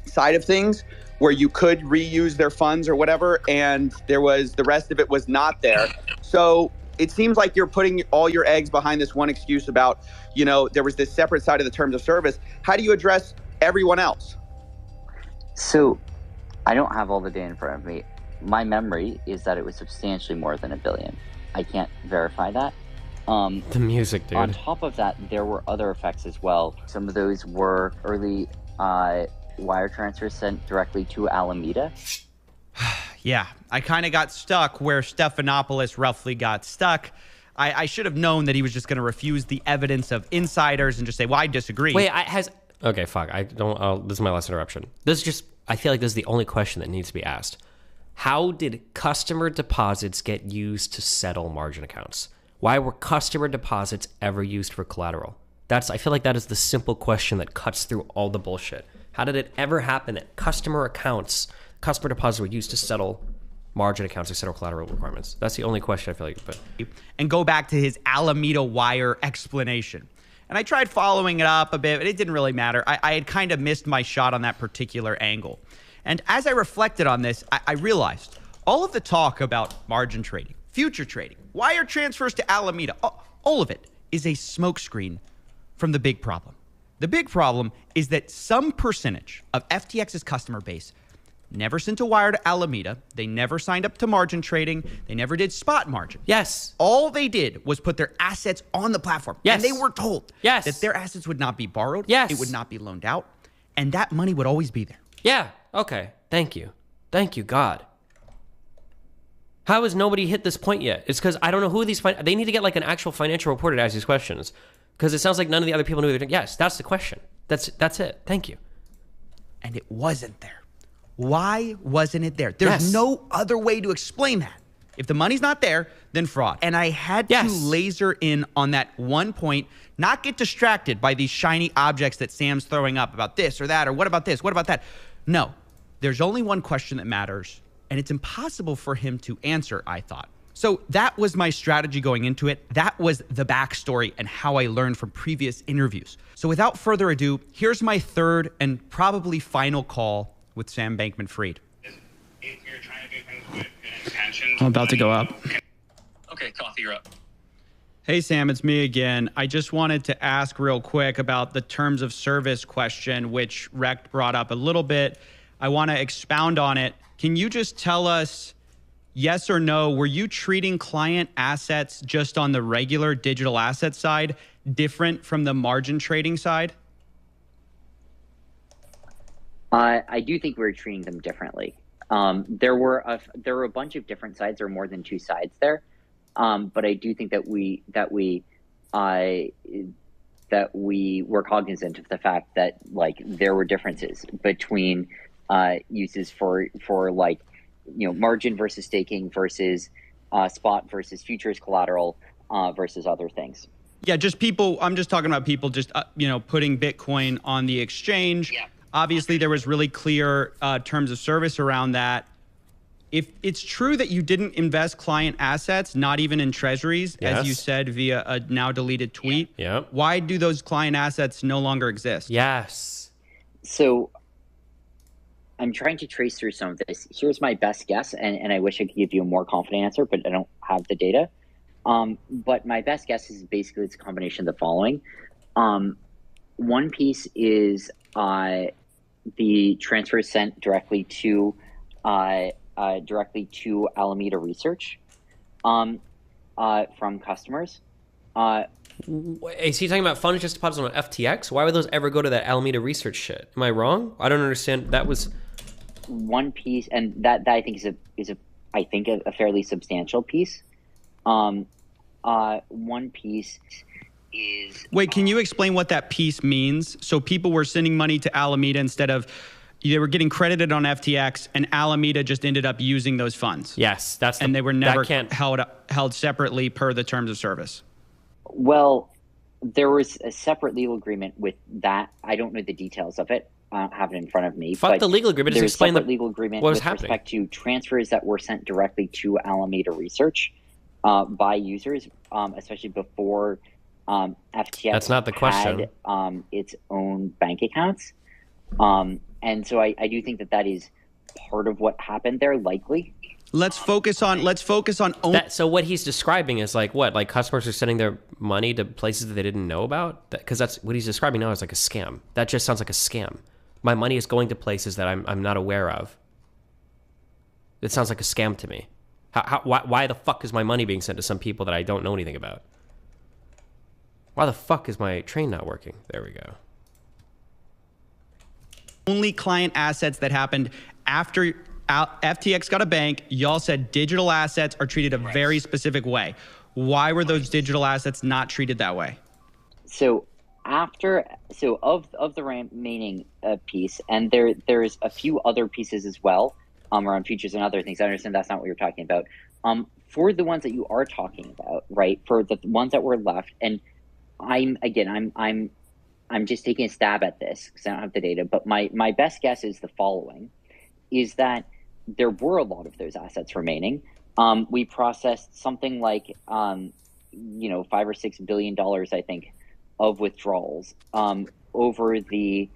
side of things, where you could reuse their funds or whatever, and there was the rest of it was not there. So it seems like you're putting all your eggs behind this one excuse about, there was this separate side of the terms of service. How do you address everyone else? So I don't have all the data in front of me. My memory is that it was substantially more than $1 billion. I can't verify that. The music, dude. On top of that, there were other effects as well. Some of those were early wire transfers sent directly to Alameda. Yeah, I kind of got stuck where Stephanopoulos roughly got stuck. I should have known that he was just going to refuse the evidence of insiders and just say, well, I disagree. Wait, okay, fuck. I don't. This is my last interruption. I feel like this is the only question that needs to be asked. How did customer deposits get used to settle margin accounts? Why were customer deposits ever used for collateral? I feel like that is the simple question that cuts through all the bullshit. How did it ever happen that customer deposits were used to settle margin accounts or settle collateral requirements? That's the only question I feel like. And go back to his Alameda wire explanation. And I tried following it up a bit, but it didn't really matter. I had kind of missed my shot on that particular angle. And as I reflected on this, I realized all of the talk about margin trading, future trading, wire transfers to Alameda, all of it is a smokescreen from the big problem. The big problem is that some percentage of FTX's customer base never sent a wire to Alameda. They never signed up to margin trading. They never did spot margin. Yes. All they did was put their assets on the platform. Yes. And they were told yes. that their assets would not be borrowed. Yes. It would not be loaned out. And that money would always be there. Yeah. Okay. Thank you. Thank you, God. How has nobody hit this point yet? It's because I don't know who these... They need to get like an actual financial reporter to ask these questions. Because it sounds like none of the other people knew they're doing. Yes, that's the question. That's it. Thank you. And it wasn't there. Why wasn't it there? There's no other way to explain that. If the money's not there, then fraud. And I had to laser in on that one point, not get distracted by these shiny objects that Sam's throwing up about this or that, or what about this, what about that? No, there's only one question that matters, and it's impossible for him to answer, I thought. So that was my strategy going into it. That was the backstory and how I learned from previous interviews. So without further ado, here's my third and probably final call with Sam Bankman-Fried. I'm about to go up. Okay, coffee, you're up. Hey, Sam, it's me again. I just wanted to ask real quick about the terms of service question, which Rect brought up a little bit. I want to expound on it. Can you just tell us, yes or no, were you treating client assets just on the regular digital asset side different from the margin trading side? I do think we were treating them differently. There were a bunch of different sides. There were more than two sides there, but I do think that we were cognizant of the fact that like there were differences between uses for like margin versus staking versus spot versus futures collateral versus other things. Yeah, just people. I'm just talking about people just putting Bitcoin on the exchange. Yeah. Obviously, there was really clear terms of service around that. If it's true that you didn't invest client assets, not even in treasuries, as you said via a now deleted tweet, why do those client assets no longer exist? Yes. So I'm trying to trace through some of this. Here's my best guess, and I wish I could give you a more confident answer, but I don't have the data. But my best guess is basically it's a combination of the following. One piece is the transfer sent directly to Alameda Research from customers. Is he talking about funds just deposited on FTX? Why would those ever go to that Alameda Research shit? Am I wrong? I don't understand. That was one piece, and that I think is a fairly substantial piece. One piece is... Wait, can you explain what that piece means? So people were sending money to Alameda instead of... They were getting credited on FTX, and Alameda just ended up using those funds. Yes, and they were never held separately per the terms of service. Well, there was a separate legal agreement with that. I don't know the details of it. I don't have it in front of me. Fuck the legal agreement. Just explain the legal agreement what was with happening. Respect to transfers that were sent directly to Alameda Research by users, especially before FTX That's not the question. had its own bank accounts. And so I do think that is part of what happened there, likely. Let's focus on that. So what he's describing is like what? Like customers are sending their money to places that they didn't know about? Because that's what he's describing now is like a scam. That just sounds like a scam. My money is going to places that I'm not aware of. It sounds like a scam to me. Why the fuck is my money being sent to some people that I don't know anything about? Why the fuck is my train not working? There we go. Only client assets that happened after FTX got a bank. Y'all said digital assets are treated a very specific way. Why were those digital assets not treated that way? So of the remaining piece, and there's a few other pieces as well around features and other things. I understand that's not what you're talking about. For the ones that you are talking about, right? For the ones that were left, and I'm just taking a stab at this because I don't have the data, but my best guess is the following, is that there were a lot of those assets remaining. We processed something like, $5 or $6 billion, I think, of withdrawals over the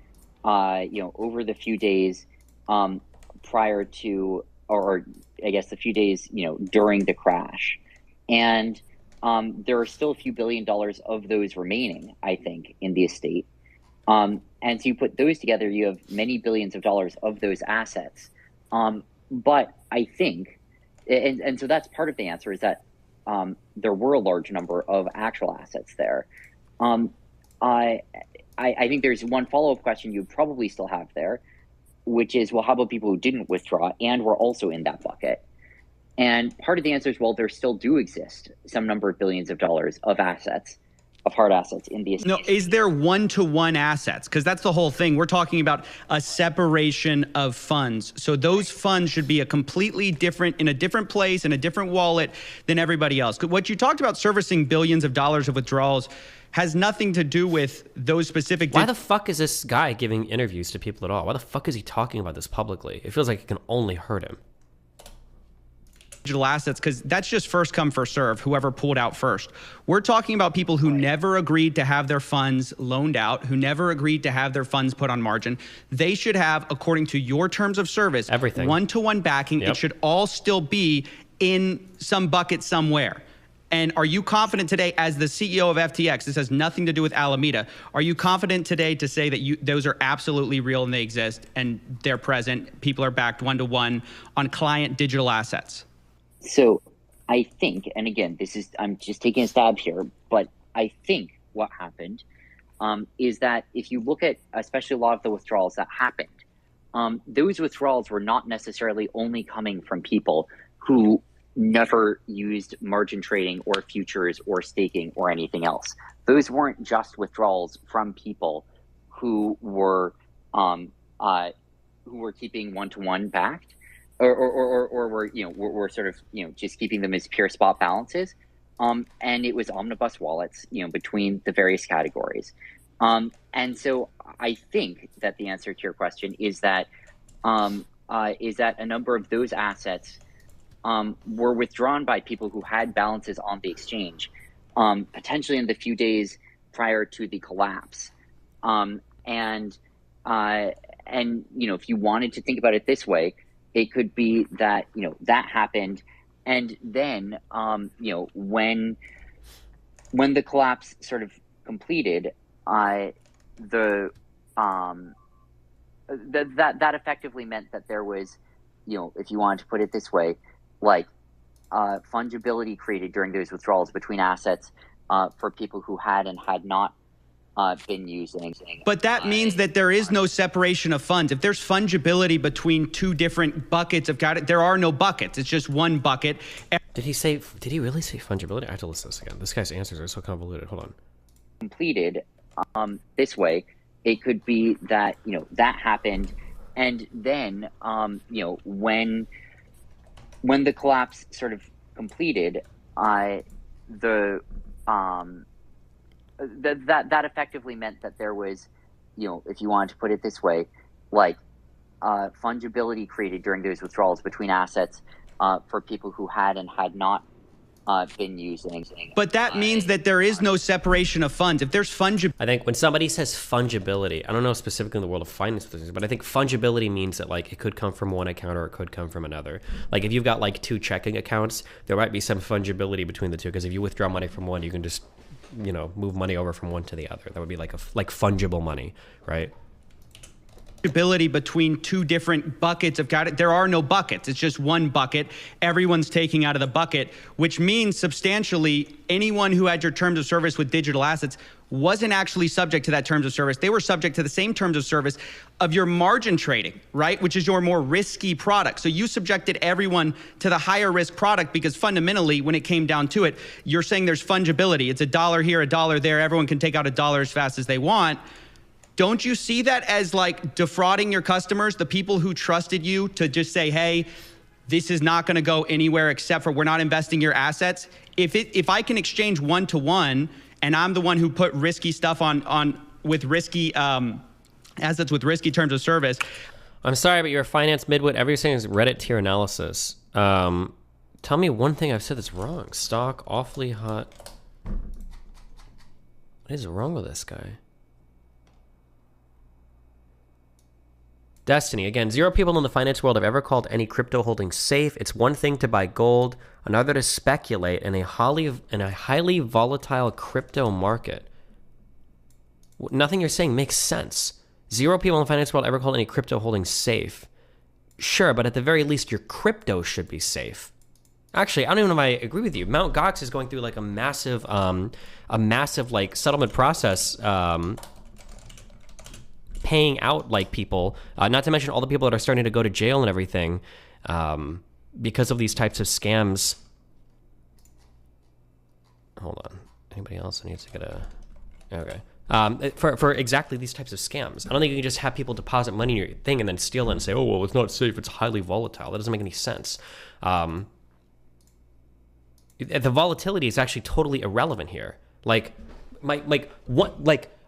few days prior to, or I guess the few days, during the crash. And there are still a few $1 billion of those remaining, I think, in the estate. And so you put those together, you have many billions of dollars of those assets. But I think, and so that's part of the answer, is that there were a large number of actual assets there. I think there's one follow-up question you probably still have there, which is, well, how about people who didn't withdraw and were also in that bucket? And part of the answer is, well, there still do exist some number of billions of dollars of assets, of hard assets in the estate. No, is there one-to-one assets? Because that's the whole thing. We're talking about a separation of funds. So those funds should be a completely different, in a different place, in a different wallet than everybody else. What you talked about servicing billions of dollars of withdrawals has nothing to do with those specific... Why the fuck is this guy giving interviews to people at all? Why the fuck is he talking about this publicly? It feels like it can only hurt him. Digital assets, because that's just first come, first serve, whoever pulled out first. We're talking about people who never agreed to have their funds loaned out, who never agreed to have their funds put on margin. They should have, according to your terms of service, everything. One-to-one backing. Yep. It should all still be in some bucket somewhere. And are you confident today, as the CEO of FTX, this has nothing to do with Alameda, are you confident today to say that those are absolutely real and they exist and they're present, people are backed one-to-one on client digital assets? So I think, and again, I'm just taking a stab here, but I think what happened is that if you look at especially a lot of the withdrawals that happened, those withdrawals were not necessarily only coming from people who never used margin trading or futures or staking or anything else. Those weren't just withdrawals from people who were keeping one-to-one backed, or were sort of just keeping them as pure spot balances. And it was omnibus wallets, between the various categories. And so I think that the answer to your question is that a number of those assets were withdrawn by people who had balances on the exchange, potentially in the few days prior to the collapse. And if you wanted to think about it this way, it could be that that happened, and then when the collapse sort of completed, that effectively meant that there was, if you wanted to put it this way, like fungibility created during those withdrawals between assets for people who had and had not been using. But that means that there is no separation of funds. If there's fungibility between two different buckets of there are no buckets. It's just one bucket. Did he really say fungibility? I have to listen to this again. This guy's answers are so convoluted. Hold on. Completed this way, it could be that that happened, and then when the collapse sort of completed, that effectively meant that there was, if you wanted to put it this way, like fungibility created during those withdrawals between assets for people who had and had not been using. But that means that there is no separation of funds. If there's fungibility, I think when somebody says fungibility, I don't know specifically in the world of finance, but I think fungibility means that like it could come from one account or it could come from another. Like if you've got like 2 checking accounts, there might be some fungibility between the two, because if you withdraw money from one, you can just, you know, move money over from one to the other. That would be like fungible money, right? ability between 2 different buckets of God. There are no buckets. It's just one bucket. Everyone's taking out of the bucket, which means substantially anyone who had your terms of service with digital assets wasn't actually subject to that terms of service. They were subject to the same terms of service of your margin trading, right? Which is your more risky product. So you subjected everyone to the higher risk product because fundamentally, when it came down to it, you're saying there's fungibility. It's $1 here, $1 there. Everyone can take out $1 as fast as they want. Don't you see that as like defrauding your customers, the people who trusted you to just say, hey, this is not going to go anywhere except for we're not investing your assets? If I can exchange 1-to-1 and I'm the one who put risky stuff on with risky assets with risky terms of service. I'm sorry, but you're a finance midwit. Everything is Reddit tier analysis. Tell me one thing I've said that's wrong. Stock awfully hot. What is wrong with this guy? Destiny, again, 0 people in the finance world have ever called any crypto holding safe. It's one thing to buy gold, another to speculate in a highly volatile crypto market. Nothing you're saying makes sense. 0 people in the finance world ever called any crypto holding safe. Sure, but at the very least, your crypto should be safe. Actually, I don't even know if I agree with you. Mt. Gox is going through like a massive like settlement process, paying out like people, not to mention all the people that are starting to go to jail and everything, because of these types of scams. Hold on. Anybody else needs to get a... Okay. For exactly these types of scams. I don't think you can just have people deposit money in your thing and then steal it and say, oh, well, it's not safe, it's highly volatile. That doesn't make any sense. The volatility is actually totally irrelevant here. Like a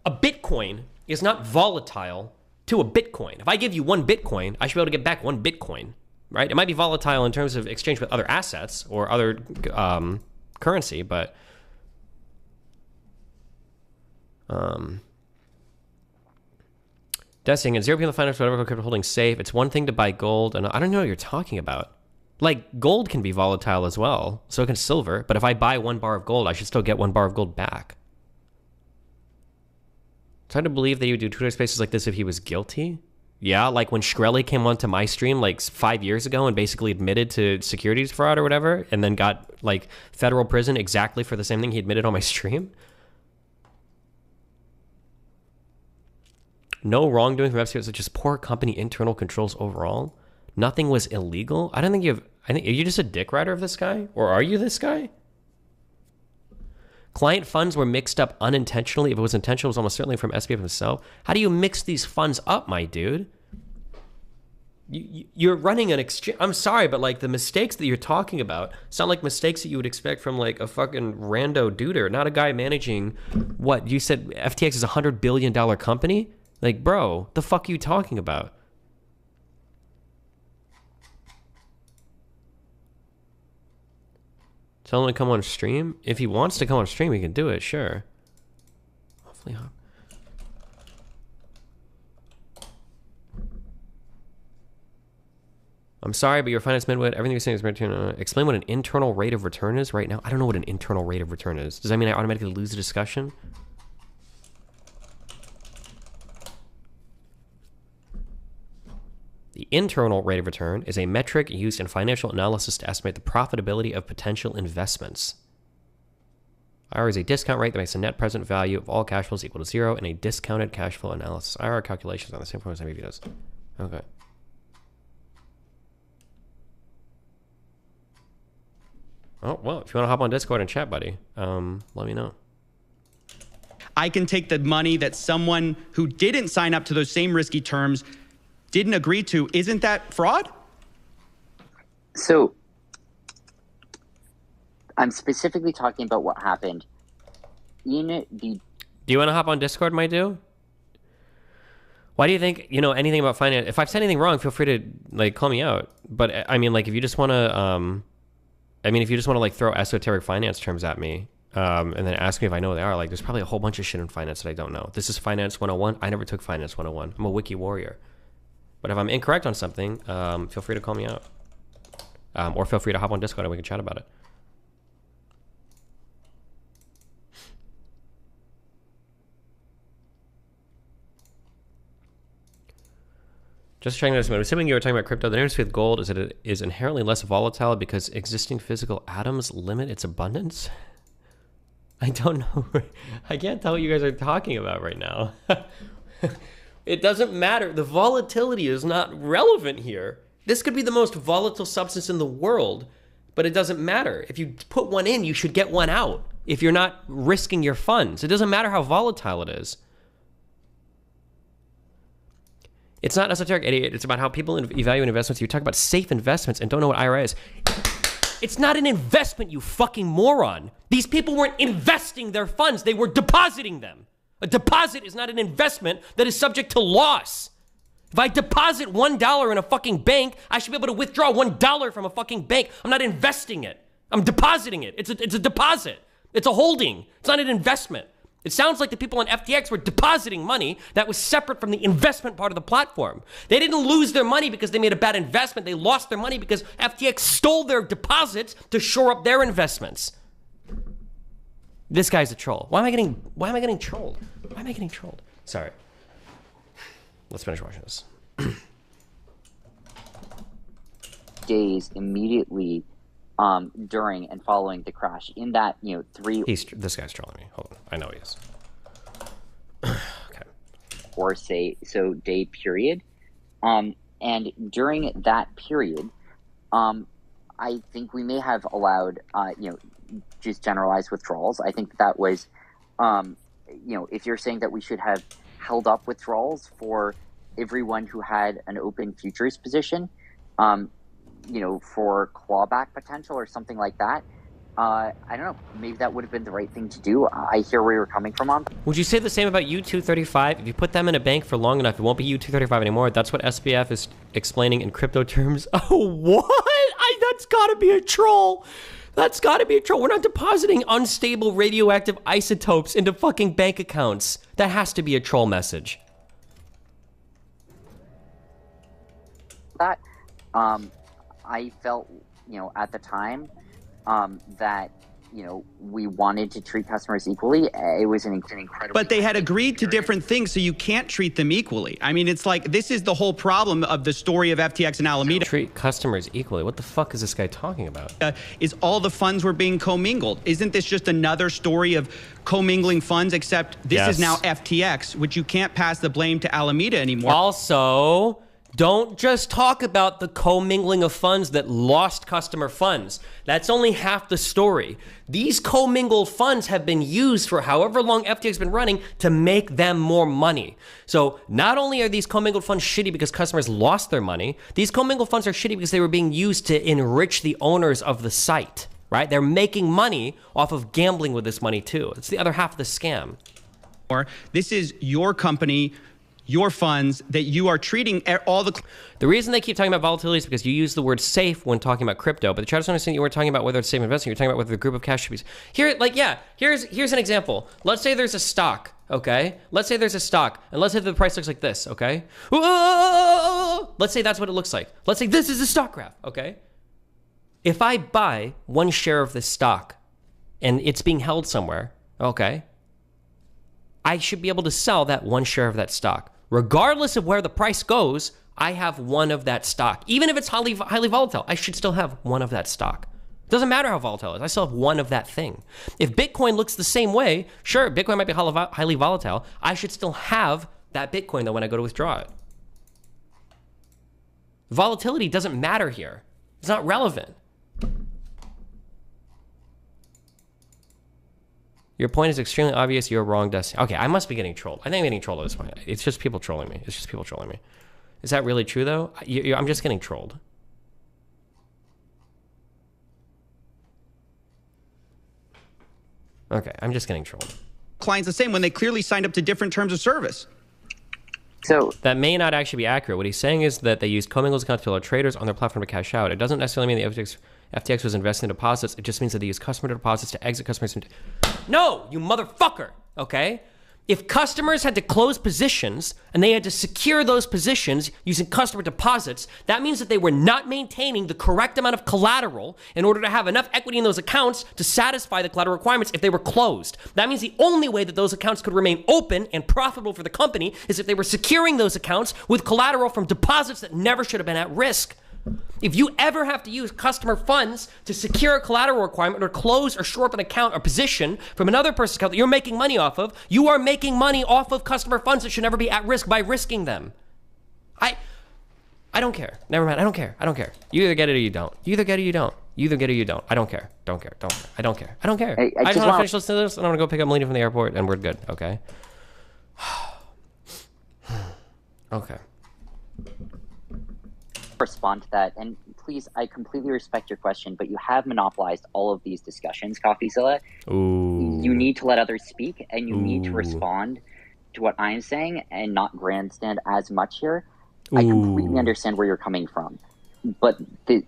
Bitcoin is not volatile to a Bitcoin. If I give you 1 Bitcoin, I should be able to get back 1 Bitcoin, right? It might be volatile in terms of exchange with other assets or other currency, but Destiny, and 0 people in the finance whatever crypto holding safe. It's one thing to buy gold, and I don't know what you're talking about. Like, gold can be volatile as well, so can silver, but if I buy 1 bar of gold, I should still get 1 bar of gold back. It's hard to believe that you would do Twitter spaces like this if he was guilty. Yeah, like when Shkreli came onto my stream like 5 years ago and basically admitted to securities fraud or whatever, and then got like federal prison exactly for the same thing he admitted on my stream. No wrongdoing from FCC, such as poor company internal controls overall. Nothing was illegal. I don't think you have... I think, are you just a dick rider of this guy? Or are you this guy? Client funds were mixed up unintentionally. If it was intentional, it was almost certainly from SBF himself. How do you mix these funds up, my dude? You're running an exchange... I'm sorry, but like the mistakes that you're talking about sound like mistakes that you would expect from like a fucking rando duder, not a guy managing... What? You said FTX is a $100 billion company? Like, bro, the fuck are you talking about? Tell him to come on stream. If he wants to come on stream, he can do it, sure. Awfully hot. I'm sorry, but your finance midwit, everything you're saying is return. Explain what an internal rate of return is right now. I don't know what an internal rate of return is. Does that mean I automatically lose the discussion? The internal rate of return is a metric used in financial analysis to estimate the profitability of potential investments. IRR is a discount rate that makes the net present value of all cash flows equal to 0 in a discounted cash flow analysis. IRR calculations on the same form as MBV does. Okay. Oh, well, if you want to hop on Discord and chat, buddy, let me know. I can take the money that someone who didn't sign up to those same risky terms didn't agree to. Isn't that fraud? So I'm specifically talking about what happened in the... Do you want to hop on Discord, my dude? Why do you think, you know, anything about finance? If I've said anything wrong, feel free to, like, call me out. But, I mean, like, if you just want to I mean, if you just want to like throw esoteric finance terms at me, and then ask me if I know what they are, like there's probably a whole bunch of shit in finance that I don't know. This is Finance 101. I never took Finance 101. I'm a wiki warrior. But if I'm incorrect on something, feel free to call me out. Or feel free to hop on Discord and we can chat about it. Just checking this. Assuming you were talking about crypto, the difference with gold is that it is inherently less volatile because existing physical atoms limit its abundance. I don't know. I can't tell what you guys are talking about right now. It doesn't matter. The volatility is not relevant here. This could be the most volatile substance in the world, but it doesn't matter. If you put one in, you should get one out if you're not risking your funds. It doesn't matter how volatile it is. It's not esoteric, idiot. It's about how people evaluate investments. You talk about safe investments and don't know what IRA is. It's not an investment, you fucking moron. These people weren't investing their funds. They were depositing them. A deposit is not an investment that is subject to loss. If I deposit $1 in a fucking bank, I should be able to withdraw $1 from a fucking bank. I'm not investing it. I'm depositing it. It's a deposit. It's a holding. It's not an investment. It sounds like the people on FTX were depositing money that was separate from the investment part of the platform. They didn't lose their money because they made a bad investment. They lost their money because FTX stole their deposits to shore up their investments. This guy's a troll. Why am I getting trolled? Why am I getting trolled? Sorry. Let's finish watching this. Days immediately during and following the crash. In that, This guy's trolling me. Hold on. I know he is. Okay. Or day period. And during that period, I think we may have allowed, just generalized withdrawals. I think that was, if you're saying that we should have held up withdrawals for everyone who had an open futures position, for clawback potential or something like that, I don't know. Maybe that would have been the right thing to do. I hear where you're coming from on. Would you say the same about U235? If you put them in a bank for long enough, it won't be U235 anymore. That's what SBF is explaining in crypto terms. Oh, what? That's gotta be a troll. That's gotta be a troll. We're not depositing unstable radioactive isotopes into fucking bank accounts. That has to be a troll message. That, I felt, at the time, that, we wanted to treat customers equally. It was an incredible... But they had agreed to different things, so you can't treat them equally. I mean, it's like, this is the whole problem of the story of FTX and Alameda. Treat customers equally? What the fuck is this guy talking about? Is all the funds were being commingled. Isn't this just another story of commingling funds, except this is now FTX, which you can't pass the blame to Alameda anymore. Also, don't just talk about the commingling of funds that lost customer funds. That's only half the story. These commingled funds have been used for however long FTX has been running to make them more money. So not only are these commingled funds shitty because customers lost their money, these commingled funds are shitty because they were being used to enrich the owners of the site, right? They're making money off of gambling with this money too. It's the other half of the scam. This is your company, your funds that you are treating all the... The reason they keep talking about volatility is because you use the word safe when talking about crypto, but the try to understand you weren't talking about whether it's safe investing, you're talking about whether the group of cash should be... Here's an example. Let's say there's a stock, okay? Let's say there's a stock, and let's say the price looks like this, okay? Let's say that's what it looks like. Let's say this is a stock graph, okay? If I buy one share of this stock, and it's being held somewhere, okay? I should be able to sell that one share of that stock. Regardless of where the price goes, I have one of that stock. Even if it's highly volatile, I should still have one of that stock. It doesn't matter how volatile it is. I still have one of that thing. If Bitcoin looks the same way, sure, Bitcoin might be highly volatile. I should still have that Bitcoin, though, when I go to withdraw it. Volatility doesn't matter here. It's not relevant. Your point is extremely obvious. You're wrong, Dusty. Okay, I must be getting trolled. I think I'm getting trolled at this point. It's just people trolling me. It's just people trolling me. Is that really true, though? I'm just getting trolled. Okay, I'm just getting trolled. Clients the same when they clearly signed up to different terms of service. So that may not actually be accurate. What he's saying is that they use commingled accounts to allow traders on their platform to cash out. It doesn't necessarily mean the FTX was investing in deposits. It just means that they use customer deposits to exit customers. No, you motherfucker, okay? If customers had to close positions and they had to secure those positions using customer deposits, that means that they were not maintaining the correct amount of collateral in order to have enough equity in those accounts to satisfy the collateral requirements if they were closed. That means the only way that those accounts could remain open and profitable for the company is if they were securing those accounts with collateral from deposits that never should have been at risk. If you ever have to use customer funds to secure a collateral requirement or close or shore up an account or position from another person's account that you're making money off of, you are making money off of customer funds that should never be at risk by risking them. I don't care. Never mind. I don't care. I don't care. You either get it or you don't. You either get it or you don't. You either get it or you don't. I don't care. Don't care. Don't care. I don't care. I don't care. I just want to finish listening to this, and I'm going to go pick up Melina from the airport, and we're good, okay? Okay. Respond to that, and please, I completely respect your question, but you have monopolized all of these discussions, Coffeezilla. Ooh. You need to let others speak, and you need to respond to what I'm saying and not grandstand as much here. I completely understand where you're coming from, but to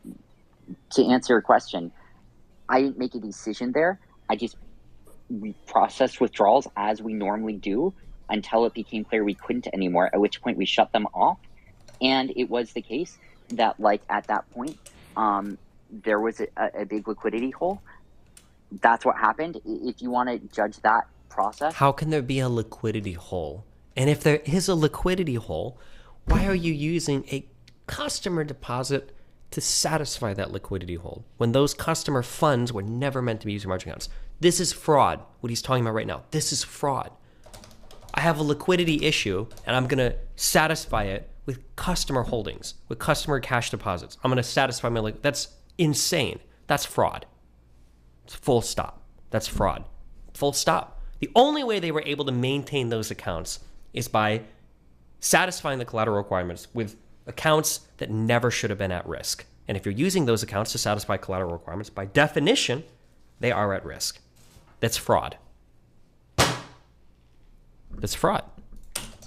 answer your question, I didn't make a decision there. We processed withdrawals as we normally do until it became clear we couldn't anymore, at which point we shut them off. And it was the case that, like, at that point, there was a big liquidity hole. That's what happened. If you want to judge that process. How can there be a liquidity hole? And if there is a liquidity hole, why are you using a customer deposit to satisfy that liquidity hole when those customer funds were never meant to be used for margin accounts? This is fraud, what he's talking about right now. This is fraud. I have a liquidity issue, and I'm going to satisfy it with customer holdings, with customer cash deposits. I'm going to satisfy my that's insane. That's fraud. Full stop. That's fraud. Full stop. The only way they were able to maintain those accounts is by satisfying the collateral requirements with accounts that never should have been at risk. And if you're using those accounts to satisfy collateral requirements, by definition, they are at risk. That's fraud. That's fraud.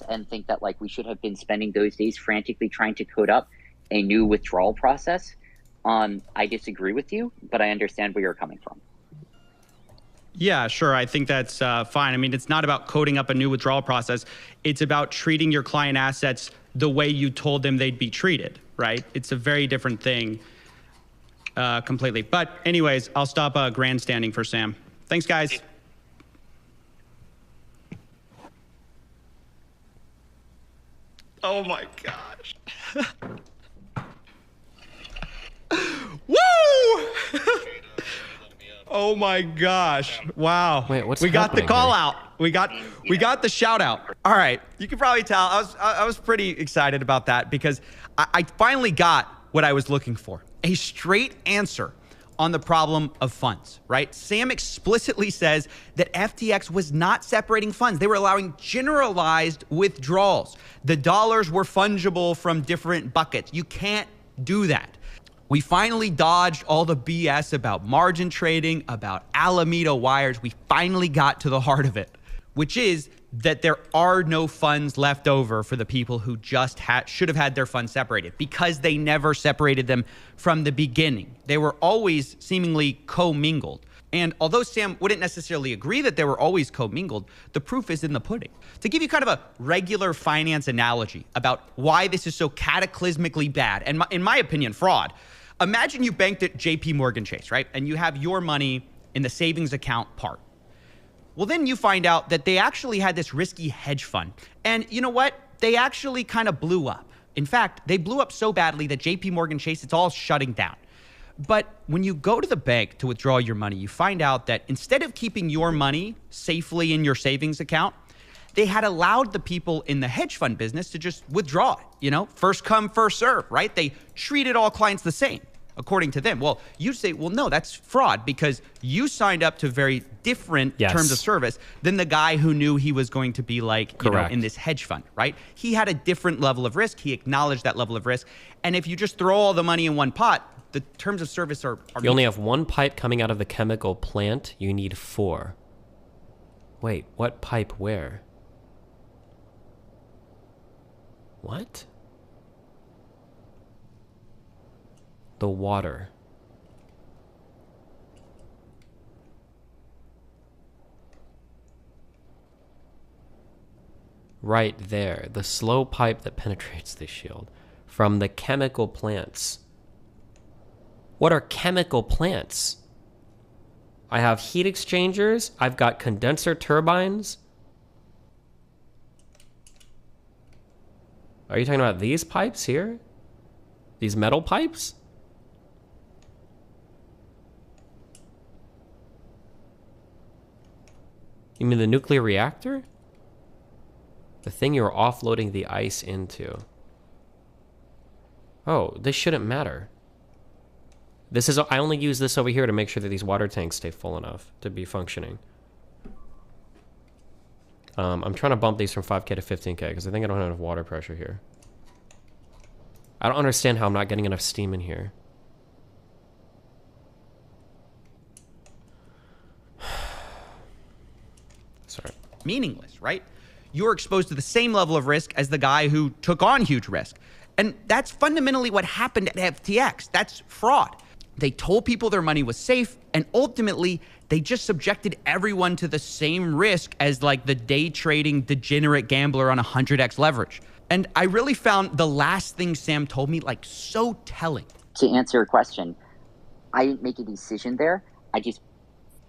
And think that, like, we should have been spending those days frantically trying to code up a new withdrawal process. I disagree with you, but I understand where you're coming from. Yeah, sure. I think that's fine. I mean, it's not about coding up a new withdrawal process. It's about treating your client assets the way you told them they'd be treated, right? It's a very different thing completely. But anyways, I'll stop grandstanding for Sam. Thanks, guys. Oh my gosh. Woo! Oh my gosh. Wow. Wait, what's we got the happening call here? out. We got the shout out. All right. You can probably tell I was pretty excited about that because I finally got what I was looking for. A straight answer on the problem of funds, right? Sam explicitly says that FTX was not separating funds. They were allowing generalized withdrawals. The dollars were fungible from different buckets. You can't do that. We finally dodged all the BS about margin trading, about Alameda wires. We finally got to the heart of it, which is that there are no funds left over for the people who just should have had their funds separated because they never separated them from the beginning. They were always seemingly commingled. And although Sam wouldn't necessarily agree that they were always commingled, the proof is in the pudding. To give you kind of a regular finance analogy about why this is so cataclysmically bad, and in my opinion, fraud, imagine you banked at JP Morgan Chase, right? And you have your money in the savings account part. Well, then you find out that they actually had this risky hedge fund. And you know what? They actually kind of blew up. In fact, they blew up so badly that JP Morgan Chase, it's all shutting down. But when you go to the bank to withdraw your money, you find out that instead of keeping your money safely in your savings account, they had allowed the people in the hedge fund business to just withdraw it, you know, first come, first serve, right? They treated all clients the same, according to them. Well, you say, well, no, that's fraud because you signed up to very different terms of service than the guy who knew he was going to be like, you know, in this hedge fund, right? He had a different level of risk. He acknowledged that level of risk. And if you just throw all the money in one pot, the terms of service are you only have one pipe coming out of the chemical plant. You need 4. Wait, what pipe where? What? The water. right there. The slow pipe that penetrates the shield from the chemical plants. What are chemical plants? I have heat exchangers. I've got condenser turbines. Are you talking about these pipes here? These metal pipes? You mean the nuclear reactor? The thing you're offloading the ice into. Oh, this shouldn't matter. This is, I only use this over here to make sure that these water tanks stay full enough to be functioning. I'm trying to bump these from 5K to 15K because I think I don't have enough water pressure here. I don't understand how I'm not getting enough steam in here. Sorry. Meaningless, right? You're exposed to the same level of risk as the guy who took on huge risk. And that's fundamentally what happened at FTX. That's fraud. They told people their money was safe, and ultimately, they just subjected everyone to the same risk as like the day trading degenerate gambler on 100x leverage. And I really found the last thing Sam told me like so telling. To answer your question, I didn't make a decision there.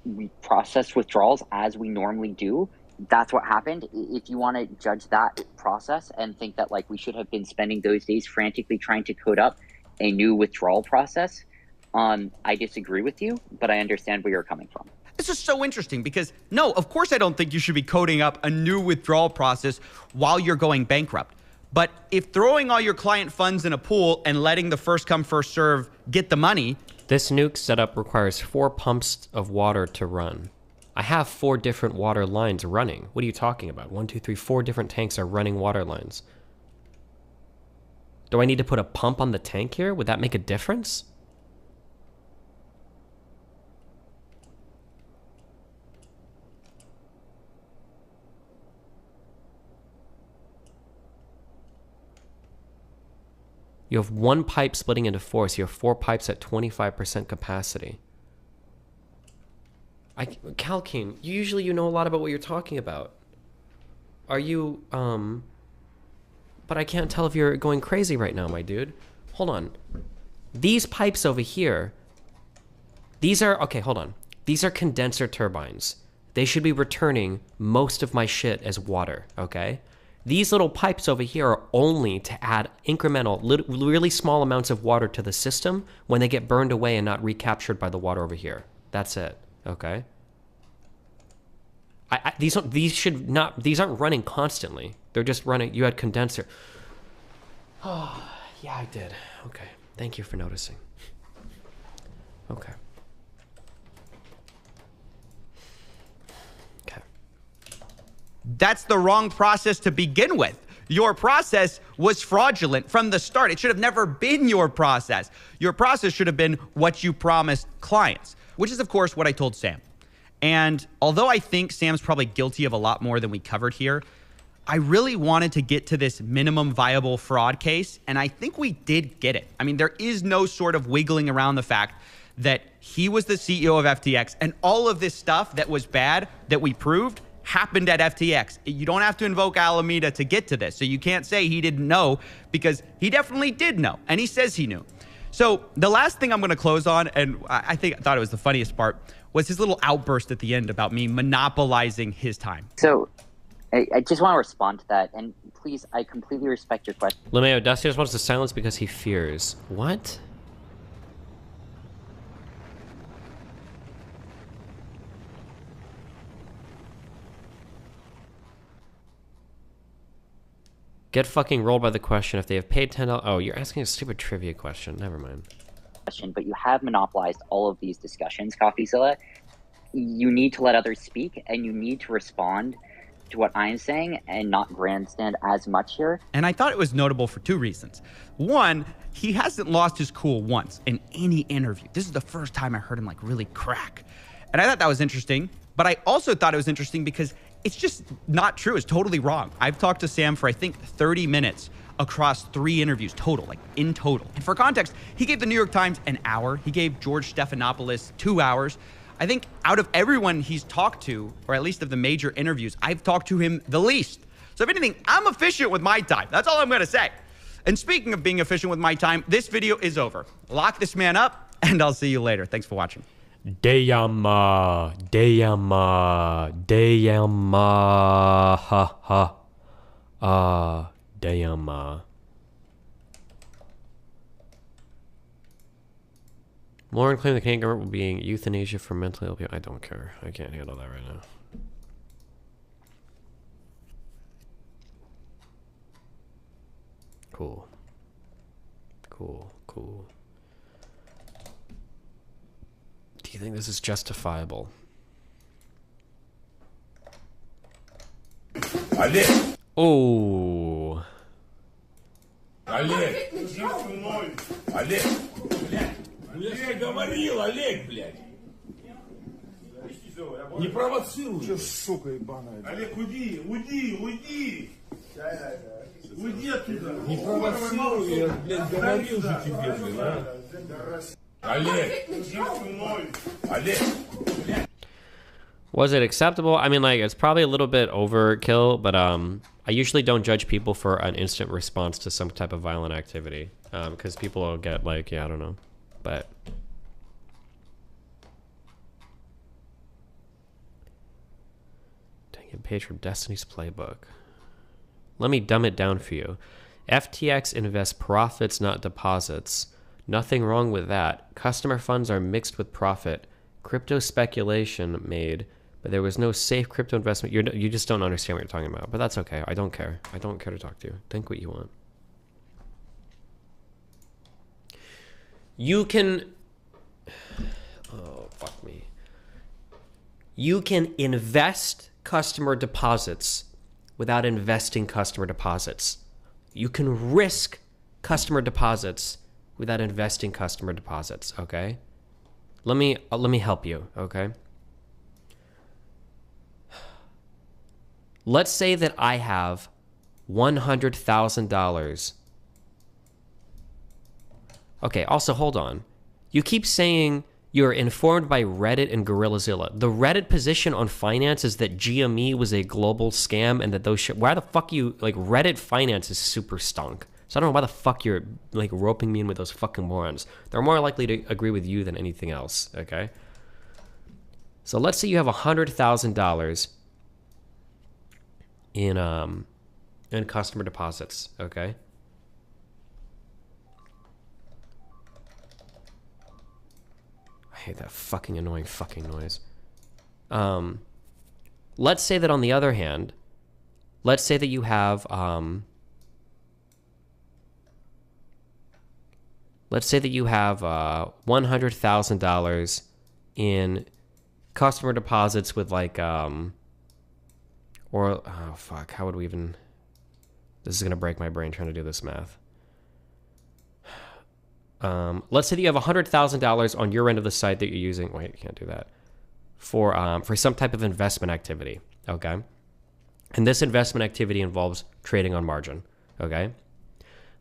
We processed withdrawals as we normally do. That's what happened. If you want to judge that process and think that like we should have been spending those days frantically trying to code up a new withdrawal process, I disagree with you, but I understand where you're coming from. This is so interesting because no, of course I don't think you should be coding up a new withdrawal process while you're going bankrupt. But if throwing all your client funds in a pool and letting the first come first serve get the money. This nuke setup requires 4 pumps of water to run. I have 4 different water lines running. What are you talking about? 1, 2, 3, 4 different tanks are running water lines. Do I need to put a pump on the tank here? Would that make a difference? You have 1 pipe splitting into 4, so you have 4 pipes at 25% capacity. Calkeen, usually you know a lot about what you're talking about. Are you, but I can't tell if you're going crazy right now, my dude. Hold on. These pipes over here, these are, okay, hold on. These are condenser turbines. They should be returning most of my shit as water, okay? These little pipes over here are only to add incremental, really small amounts of water to the system when they get burned away and not recaptured by the water over here. That's it, okay? These aren't running constantly. They're just running. You had condenser. Oh, yeah, I did. Okay, thank you for noticing. Okay. That's the wrong process to begin with. Your process was fraudulent from the start. It should have never been your process. Your process should have been what you promised clients, which is, of course, what I told Sam. And although I think Sam's probably guilty of a lot more than we covered here, I really wanted to get to this minimum viable fraud case, and I think we did get it. I mean, there is no sort of wiggling around the fact that he was the CEO of FTX, and all of this stuff that was bad that we proved happened at FTX. You don't have to invoke Alameda to get to this. So you can't say he didn't know, because he definitely did know, and he says he knew. So the last thing I'm going to close on, and I thought it was the funniest part, was his little outburst at the end about me monopolizing his time. So I just want to respond to that, and please, I completely respect your question. LeMayo, Dusty just wants to silence because he fears. What? Get fucking rolled by the question if they have paid $10. Oh, you're asking a stupid trivia question. Never mind. But you have monopolized all of these discussions, CoffeeZilla. You need to let others speak, and you need to respond to what I'm saying and not grandstand as much here. And I thought it was notable for 2 reasons. One, he hasn't lost his cool once in any interview. This is the first time I heard him like really crack. And I thought that was interesting, but I also thought it was interesting because it's just not true. It's totally wrong. I've talked to Sam for, I think, 30 minutes across 3 interviews total, like in total. And for context, he gave the New York Times an hour. He gave George Stephanopoulos 2 hours. I think out of everyone he's talked to, or at least of the major interviews, I've talked to him the least. So if anything, I'm efficient with my time. That's all I'm going to say. And speaking of being efficient with my time, this video is over. Lock this man up, and I'll see you later. Thanks for watching. Damn, ha ha. Damn. Lauren claimed the Canadian government will be euthanasia for mentally ill people. I don't care. I can't handle that right now. Cool. Cool. Do you think this is justifiable? Олег! Oh. Олег! Олег! Блядь! Я говорил, Олег, блядь! Не провоцируй! Че, сука ебаная? Олег, уйди! Уйди оттуда! Не провоцируй, я, блядь, говорил же тебе, блядь, а? Олег! Олег! Was it acceptable? I mean, like, it's probably a little bit overkill, but I usually don't judge people for an instant response to some type of violent activity, because people will get like, yeah, I don't know, but dang it, page from Destiny's Playbook. Let me dumb it down for you. FTX invests profits, not deposits. Nothing wrong with that. Customer funds are mixed with profit. Crypto speculation made, but there was no safe crypto investment. You just don't understand what you're talking about, but that's okay. I don't care. I don't care to talk to you. Think what you want. You can... Oh, fuck me. You can invest customer deposits without investing customer deposits. You can risk customer deposits without investing customer deposits, okay? Let me help you, okay? Let's say that I have $100,000. Okay, also hold on. You keep saying you're informed by Reddit and Gorillazilla. The Reddit position on finance is that GME was a global scam and that those shit. Why the fuck you like Reddit finance is super stunk. So I don't know why the fuck you're like roping me in with those fucking morons. They're more likely to agree with you than anything else, okay? So let's say you have $100,000 in customer deposits, okay? I hate that fucking annoying fucking noise. Let's say that on the other hand, let's say that you have $100,000 in customer deposits with like or oh fuck, how would we even? This is gonna break my brain trying to do this math. Let's say that you have $100,000 on your end of the site that you're using. Wait, you can't do that. For some type of investment activity, okay? And this investment activity involves trading on margin, okay?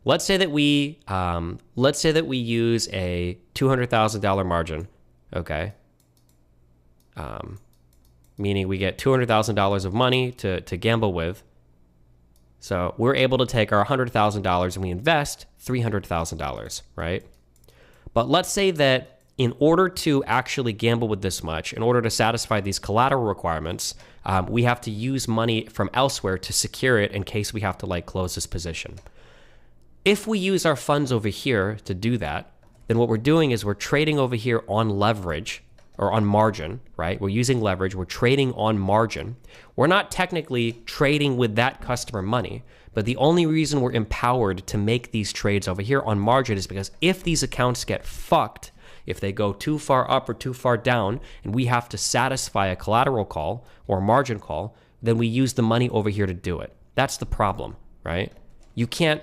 Let's say that we use a $200,000 margin, okay? Meaning we get $200,000 of money to gamble with. So we're able to take our $100,000 and we invest $300,000, right? But let's say that in order to actually gamble with this much, in order to satisfy these collateral requirements, we have to use money from elsewhere to secure it in case we have to like close this position. If we use our funds over here to do that, then what we're doing is we're trading over here on leverage or on margin, right? We're using leverage. We're trading on margin. We're not technically trading with that customer money, but the only reason we're empowered to make these trades over here on margin is because if these accounts get fucked, if they go too far up or too far down, and we have to satisfy a collateral call or a margin call, then we use the money over here to do it. That's the problem, right? You can't,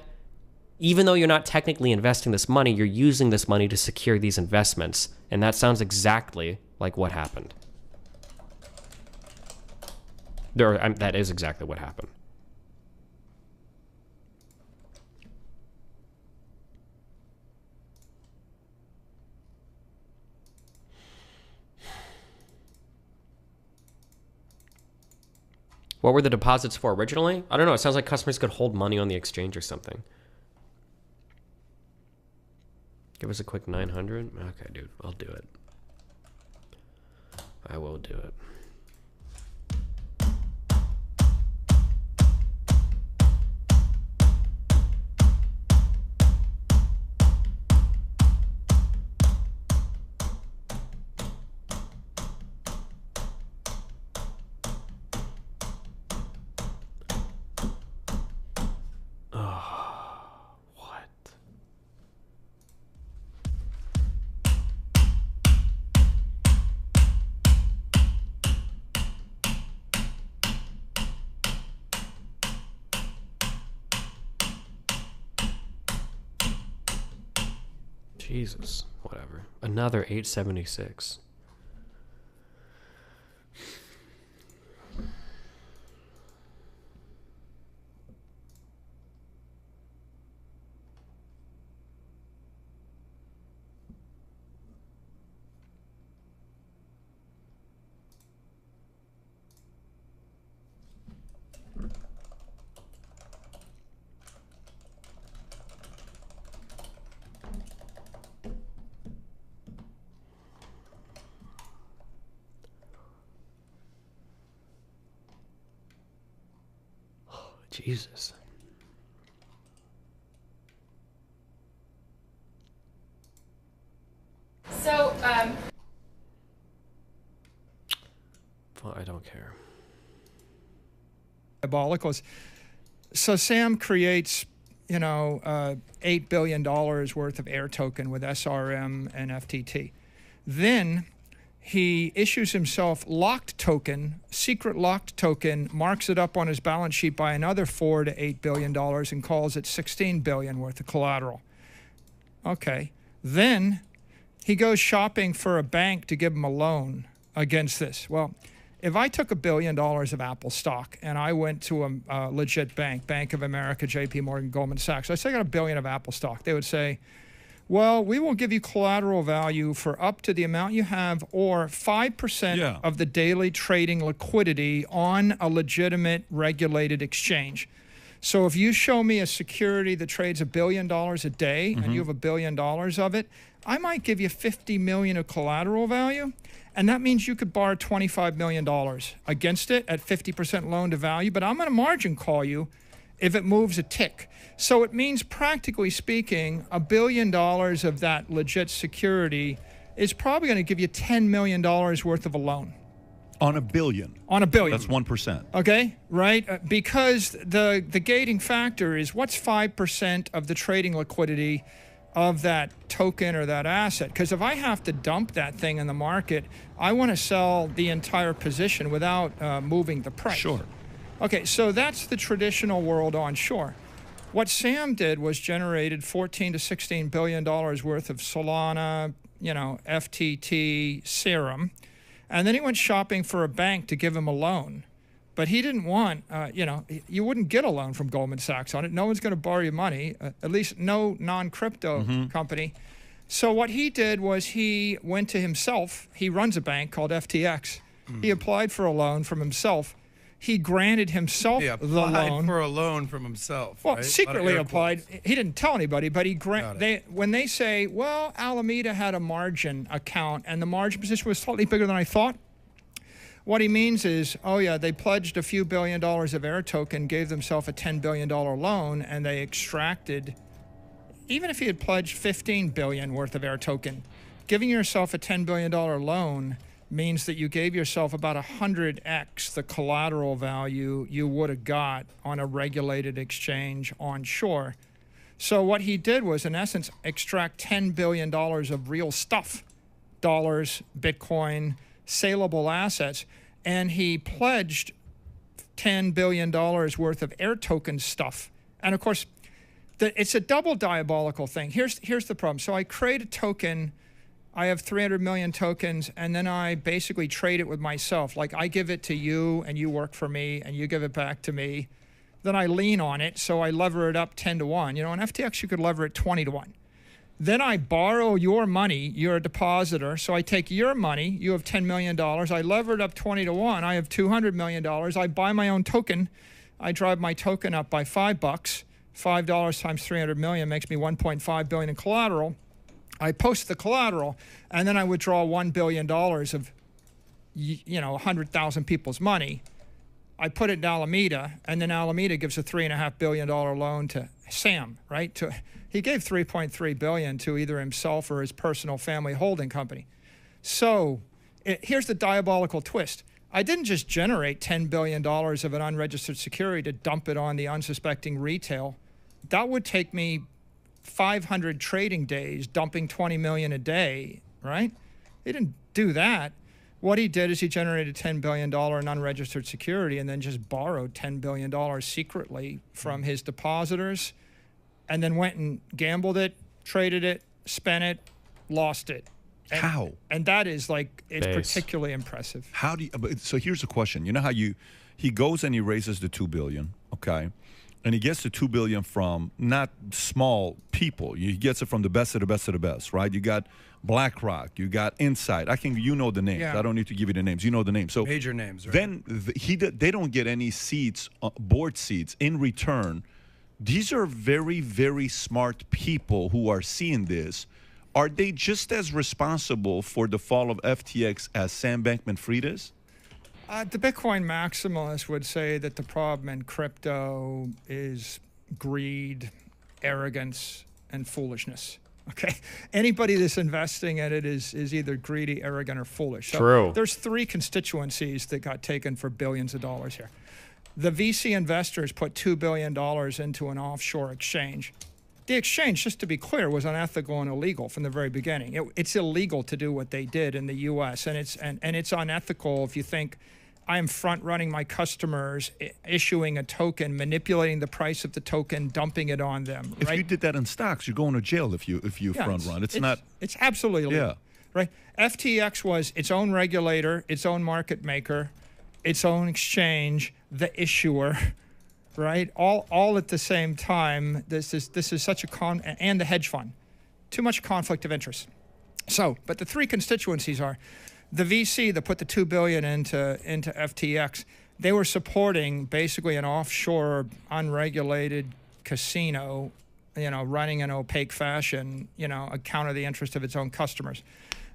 even though you're not technically investing this money, you're using this money to secure these investments. And that sounds exactly like what happened. That is exactly what happened. What were the deposits for originally? I don't know. It sounds like customers could hold money on the exchange or something. Give us a quick 900. Okay, dude, I'll do it. I will do it. Jesus, whatever. Another 876. Jesus. So, Well, I don't care. Diabolical. So Sam creates, you know, $8 billion worth of air token with SRM and FTT. Then he issues himself locked token, secret locked token, marks it up on his balance sheet by another $4 to $8 billion and calls it $16 billion worth of collateral. Okay. Then he goes shopping for a bank to give him a loan against this. Well, if I took $1 billion of Apple stock and I went to a legit bank, Bank of America, JP Morgan, Goldman Sachs, I say I got $1 billion of Apple stock, they would say, well, we will give you collateral value for up to the amount you have or 5% of the daily trading liquidity on a legitimate regulated exchange. So if you show me a security that trades $1 billion a day and you have $1 billion of it, I might give you $50 million of collateral value. And that means you could borrow $25 million against it at 50% loan to value, but I'm going to margin call you if it moves a tick. So it means, practically speaking, $1 billion of that legit security is probably going to give you $10 million worth of a loan. On $1 billion. On $1 billion. That's 1%. Okay, right? Because the gating factor is what's 5% of the trading liquidity of that token or that asset? Because if I have to dump that thing in the market, I want to sell the entire position without moving the price. Sure. Okay, so that's the traditional world onshore. What Sam did was generated $14 to $16 billion worth of Solana, you know, FTT, Serum, and then he went shopping for a bank to give him a loan. But he didn't want, you know, you wouldn't get a loan from Goldman Sachs on it. No one's going to borrow you money, at least no non-crypto company. So what he did was he went to himself. He runs a bank called FTX. He applied for a loan from himself. He granted himself He the applied loan. for a loan from himself. Well, right? secretly Air applied. quotes. He didn't tell anybody, but he when they say, well, Alameda had a margin account and the margin position was slightly bigger than I thought, what he means is, oh yeah, they pledged a few $1 billion of air token, gave themselves a $10 billion loan, and they extracted, even if he had pledged $15 billion worth of air token, giving yourself a $10 billion loan means that you gave yourself about 100x the collateral value you would have got on a regulated exchange onshore. So what he did was, in essence, extract $10 billion of real stuff, dollars, Bitcoin, saleable assets, and he pledged $10 billion worth of air token stuff. And of course, it's a double diabolical thing. Here's the problem. So I create a token, I have 300 million tokens, and then I basically trade it with myself. Like I give it to you and you work for me and you give it back to me. Then I lean on it, so I lever it up 10 to 1. You know, on FTX you could lever it 20 to 1. Then I borrow your money, you're a depositor. So I take your money, you have $10 million. I lever it up 20 to 1. I have $200 million. I buy my own token. I drive my token up by $5. $5 times 300 million makes me 1.5 billion in collateral. I post the collateral, and then I withdraw $1 billion of, 100,000 people's money. I put it in Alameda, and then Alameda gives a $3.5 billion loan to Sam, right? He gave $3.3 billion to either himself or his personal family holding company. So here's the diabolical twist. I didn't just generate $10 billion of an unregistered security to dump it on the unsuspecting retail. That would take me 500 trading days, dumping 20 million a day, right? He didn't do that. What he did is he generated $10 billion in unregistered security and then just borrowed $10 billion secretly from his depositors and then went and gambled it, traded it, spent it, lost it. And, how? And that is it's particularly impressive. How do you, so here's the question. You know how he goes and he raises the $2 billion, okay? And he gets the $2 billion from not small people. He gets it from the best of the best of the best, right? You got BlackRock, you got Insight. You know the names. Yeah. I don't need to give you the names. You know the names. So major names, right? Then they don't get any seats, board seats in return. These are very, very smart people who are seeing this. Are they just as responsible for the fall of FTX as Sam Bankman-Fried is? The Bitcoin maximalist would say that the problem in crypto is greed, arrogance, and foolishness. Okay, anybody that's investing in it is either greedy, arrogant, or foolish. So True. There's three constituencies that got taken for billions of dollars here. The VC investors put $2 billion into an offshore exchange. The exchange, just to be clear, was unethical and illegal from the very beginning. It's illegal to do what they did in the U.S., and it's unethical if you think I am front-running my customers, issuing a token, manipulating the price of the token, dumping it on them. If right? you did that in stocks, you're going to jail if you front-run. It's not. It's absolutely illegal. Yeah. Right. FTX was its own regulator, its own market maker, its own exchange, the issuer. Right, all at the same time. This is such a and the hedge fund, too much conflict of interest. So, but the three constituencies are the VC that put the $2 billion into FTX. They were supporting basically an offshore, unregulated casino, running in opaque fashion, a counter the interest of its own customers.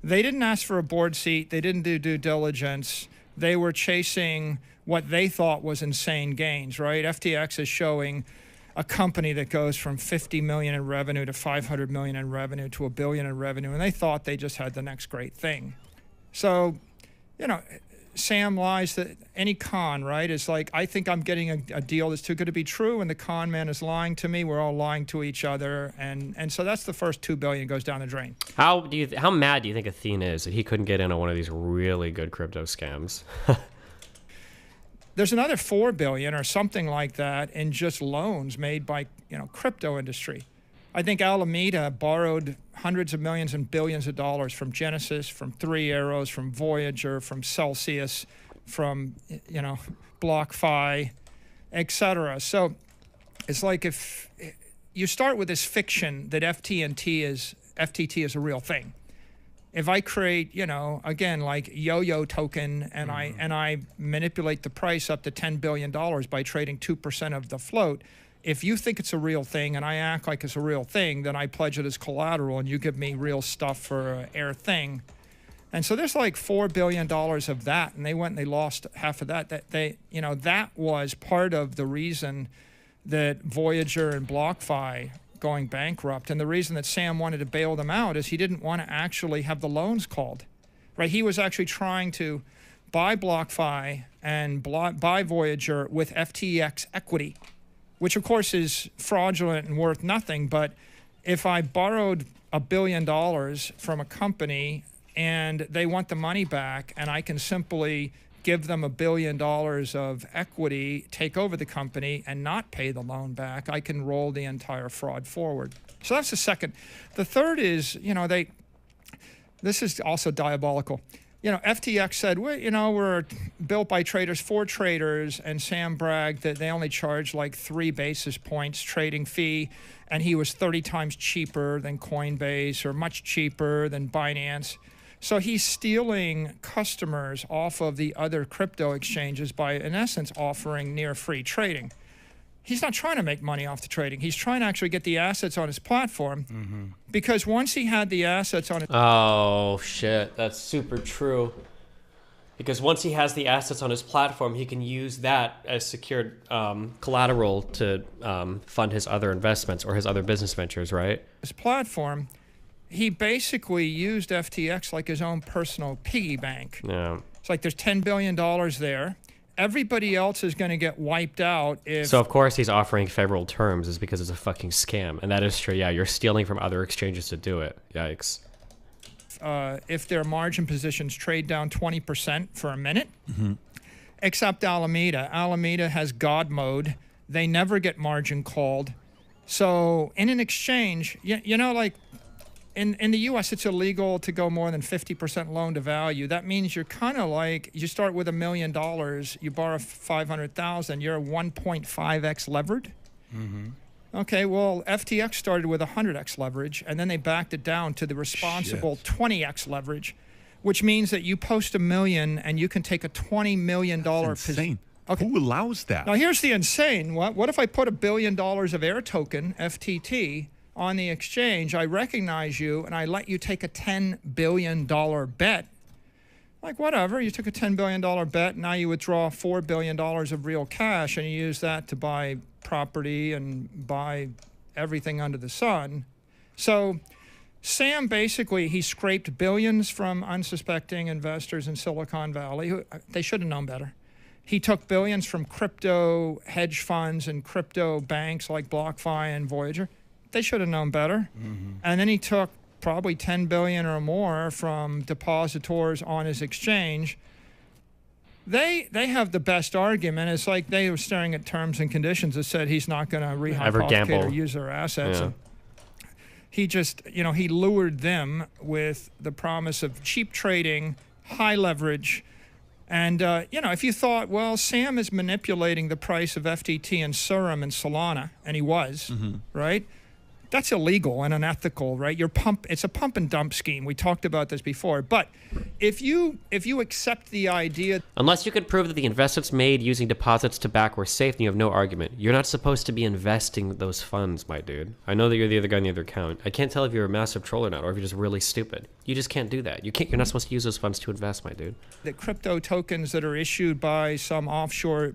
They didn't ask for a board seat. They didn't do due diligence. They were chasing what they thought was insane gains, right? FTX is showing a company that goes from 50 million in revenue to 500 million in revenue to $1 billion in revenue, and they thought they just had the next great thing. So, Sam lies that any con, right, is like, I think I'm getting a deal that's too good to be true, and the con man is lying to me. We're all lying to each other, and so that's the first $2 billion goes down the drain. How mad do you think Athena is that he couldn't get in on one of these really good crypto scams? There's another $4 billion or something like that in just loans made by crypto industry. I think Alameda borrowed hundreds of millions and billions of dollars from Genesis, from Three Arrows, from Voyager, from Celsius, from BlockFi, etc. So it's like if you start with this fiction that FTT is a real thing. If I create, again, like yo-yo token, and I manipulate the price up to $10 billion by trading 2% of the float, if you think it's a real thing and I act like it's a real thing, then I pledge it as collateral and you give me real stuff for an air thing. And so there's like $4 billion of that, and they went and they lost half of that. That was part of the reason that Voyager and BlockFi going bankrupt, and the reason that Sam wanted to bail them out is he didn't want to actually have the loans called, right? He was actually trying to buy BlockFi and buy Voyager with FTX equity, which of course is fraudulent and worth nothing. But if I borrowed $1 billion from a company and they want the money back, and I can simply give them $1 billion of equity, take over the company, and not pay the loan back, I can roll the entire fraud forward. So that's the second. The third is, this is also diabolical. FTX said, well, we're built by traders for traders, and Sam bragged that they only charge like 3 basis points trading fee, and he was 30 times cheaper than Coinbase or much cheaper than Binance. So he's stealing customers off of the other crypto exchanges by, in essence, offering near free trading. He's not trying to make money off the trading. He's trying to actually get the assets on his platform, because once he had the assets on his... Oh, shit. That's super true. Because once he has the assets on his platform, he can use that as secured collateral to fund his other investments or his other business ventures, right? His platform, he basically used FTX like his own personal piggy bank. Yeah. It's like there's $10 billion there. Everybody else is going to get wiped out if... So, of course, he's offering favorable terms is because it's a fucking scam. And that is true. Yeah, you're stealing from other exchanges to do it. Yikes. If their margin positions trade down 20% for a minute, except Alameda. Alameda has God mode. They never get margin called. So, in an exchange, like... In the U.S., it's illegal to go more than 50% loan to value. That means you're kind of like, you start with $1 million, you borrow $500,000, you're 1.5x levered. Okay, well, FTX started with 100x leverage, and then they backed it down to the responsible 20x leverage, which means that you post $1 million and you can take a $20 million insane. Okay. Who allows that? Now, here's the insane. What if I put $1 billion of air token, FTT, on the exchange? I recognize you and I let you take a $10 billion bet. Like, whatever, you took a $10 billion bet, now you withdraw $4 billion of real cash and you use that to buy property and buy everything under the sun. So Sam basically, he scraped billions from unsuspecting investors in Silicon Valley. They should have known better. He took billions from crypto hedge funds and crypto banks like BlockFi and Voyager. They should have known better. And then he took probably 10 billion or more from depositors on his exchange. They have the best argument. It's like they were staring at terms and conditions that said he's not going to rehypothecate or use their assets. Yeah. And he just, he lured them with the promise of cheap trading, high leverage. And, if you thought, well, Sam is manipulating the price of FTT and Serum and Solana, and he was, right? That's illegal and unethical, right? It's a pump and dump scheme. We talked about this before. But if you accept the idea... Unless you could prove that the investments made using deposits to back were safe, then you have no argument. You're not supposed to be investing those funds, my dude. I know that you're the other guy on the other account. I can't tell if you're a massive troll or not, or if you're just really stupid. You just can't do that. You're not supposed to use those funds to invest, my dude. The crypto tokens that are issued by some offshore,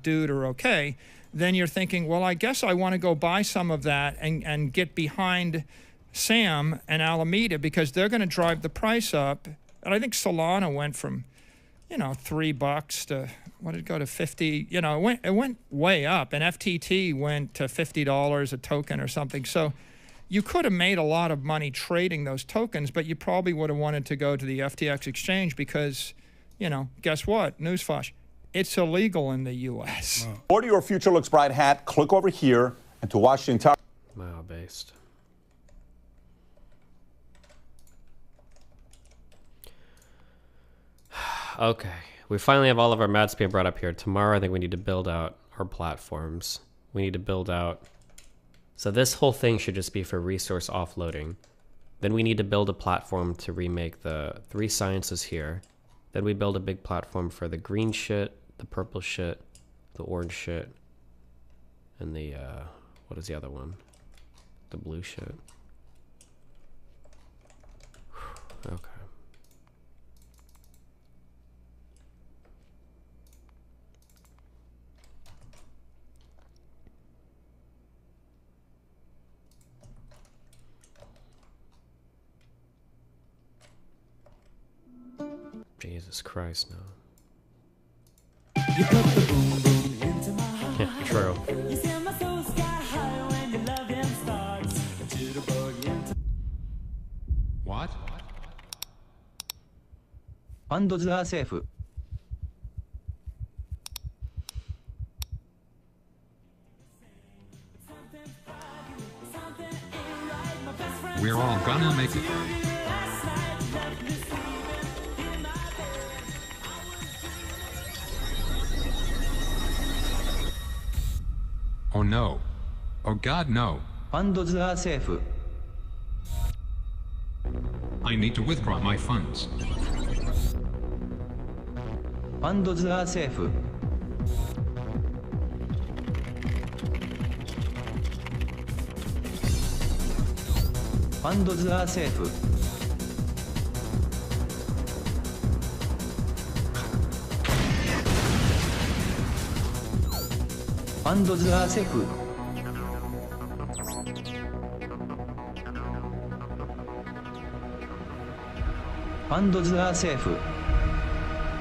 dude are okay. Then you're thinking, well, I guess I want to go buy some of that and get behind Sam and Alameda because they're going to drive the price up. And I think Solana went from, $3 to, what did it go to, 50? It went way up. And FTT went to $50 a token or something. So you could have made a lot of money trading those tokens, but you probably would have wanted to go to the FTX exchange because, guess what? Newsflash. It's illegal in the U.S. Order your future looks bright hat. Click over here and to watch the entire... Wow-based. Okay. We finally have all of our mad spam brought up here. Tomorrow, I think we need to build out our platforms. We need to build out... So this whole thing should just be for resource offloading. Then we need to build a platform to remake the 3 sciences here. Then we build a big platform for the green shit, the purple shit, the orange shit, and the, what is the other one? The blue shit. Okay. Jesus Christ, no. Yeah, true. What? ファンドズアーセーフ We're all gonna make it. no. Oh God, no. Funds are safe. I need to withdraw my funds. Funds are safe. Funds are safe. Funds are safe.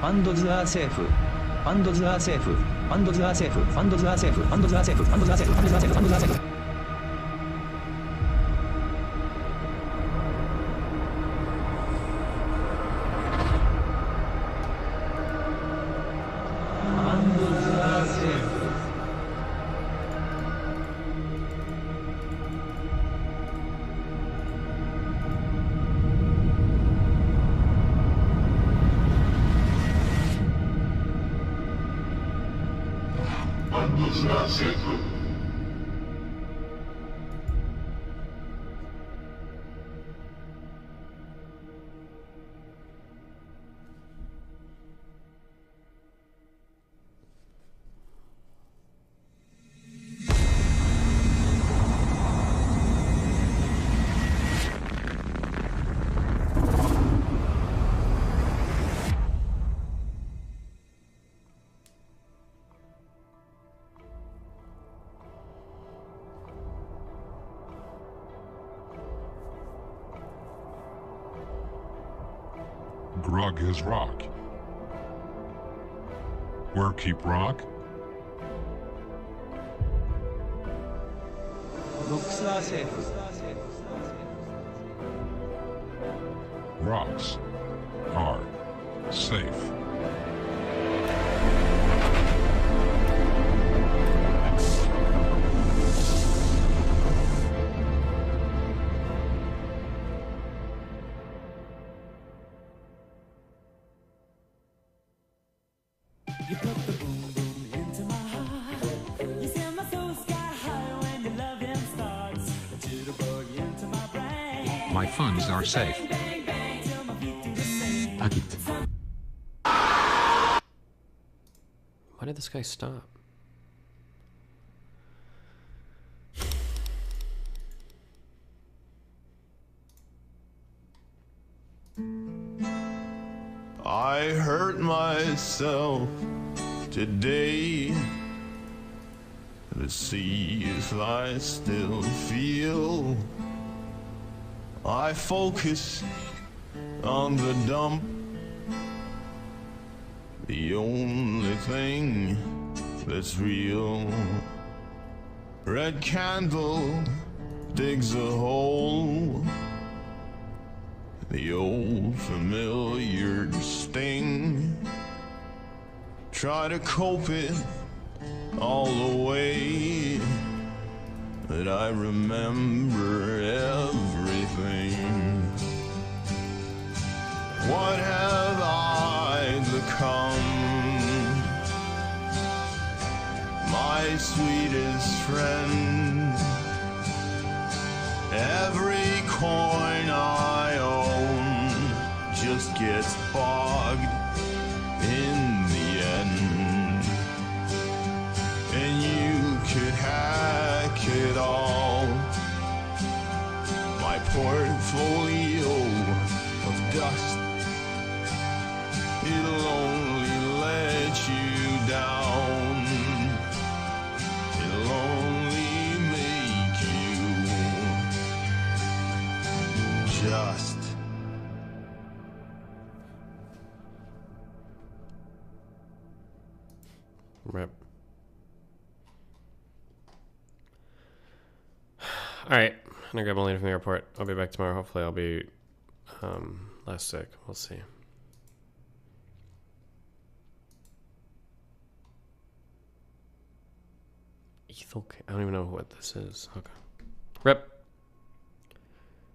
Funds are safe. Funds are safe. Funds are safe. Funds are safe. Funds are safe. Funds are safe. Funds are safe. Funds are safe. Funds are safe. Grug is rock. Where keep rock? Rocks are safe. Rocks are safe. You put the boom boom into my heart. You send my soul sky high when your loving starts. A jitterbug into my brain. My funds are safe. Bang, bang, till my feet do the same. Why did this guy stop? I hurt myself today to see if I still feel. I focus on the dump, the only thing that's real. Red candle digs a hole, the old familiar sting. Try to cope it all the way, but I remember everything. What have I become? My sweetest friend. Every coin I own just gets bogged in the end. And you could hack it all. My portfolio of dust, it'll only let you down. It'll only make you just. Rip. Alright, I'm gonna grab a lane from the airport. I'll be back tomorrow. Hopefully I'll be less sick. We'll see. I don't even know what this is. Okay. Rip.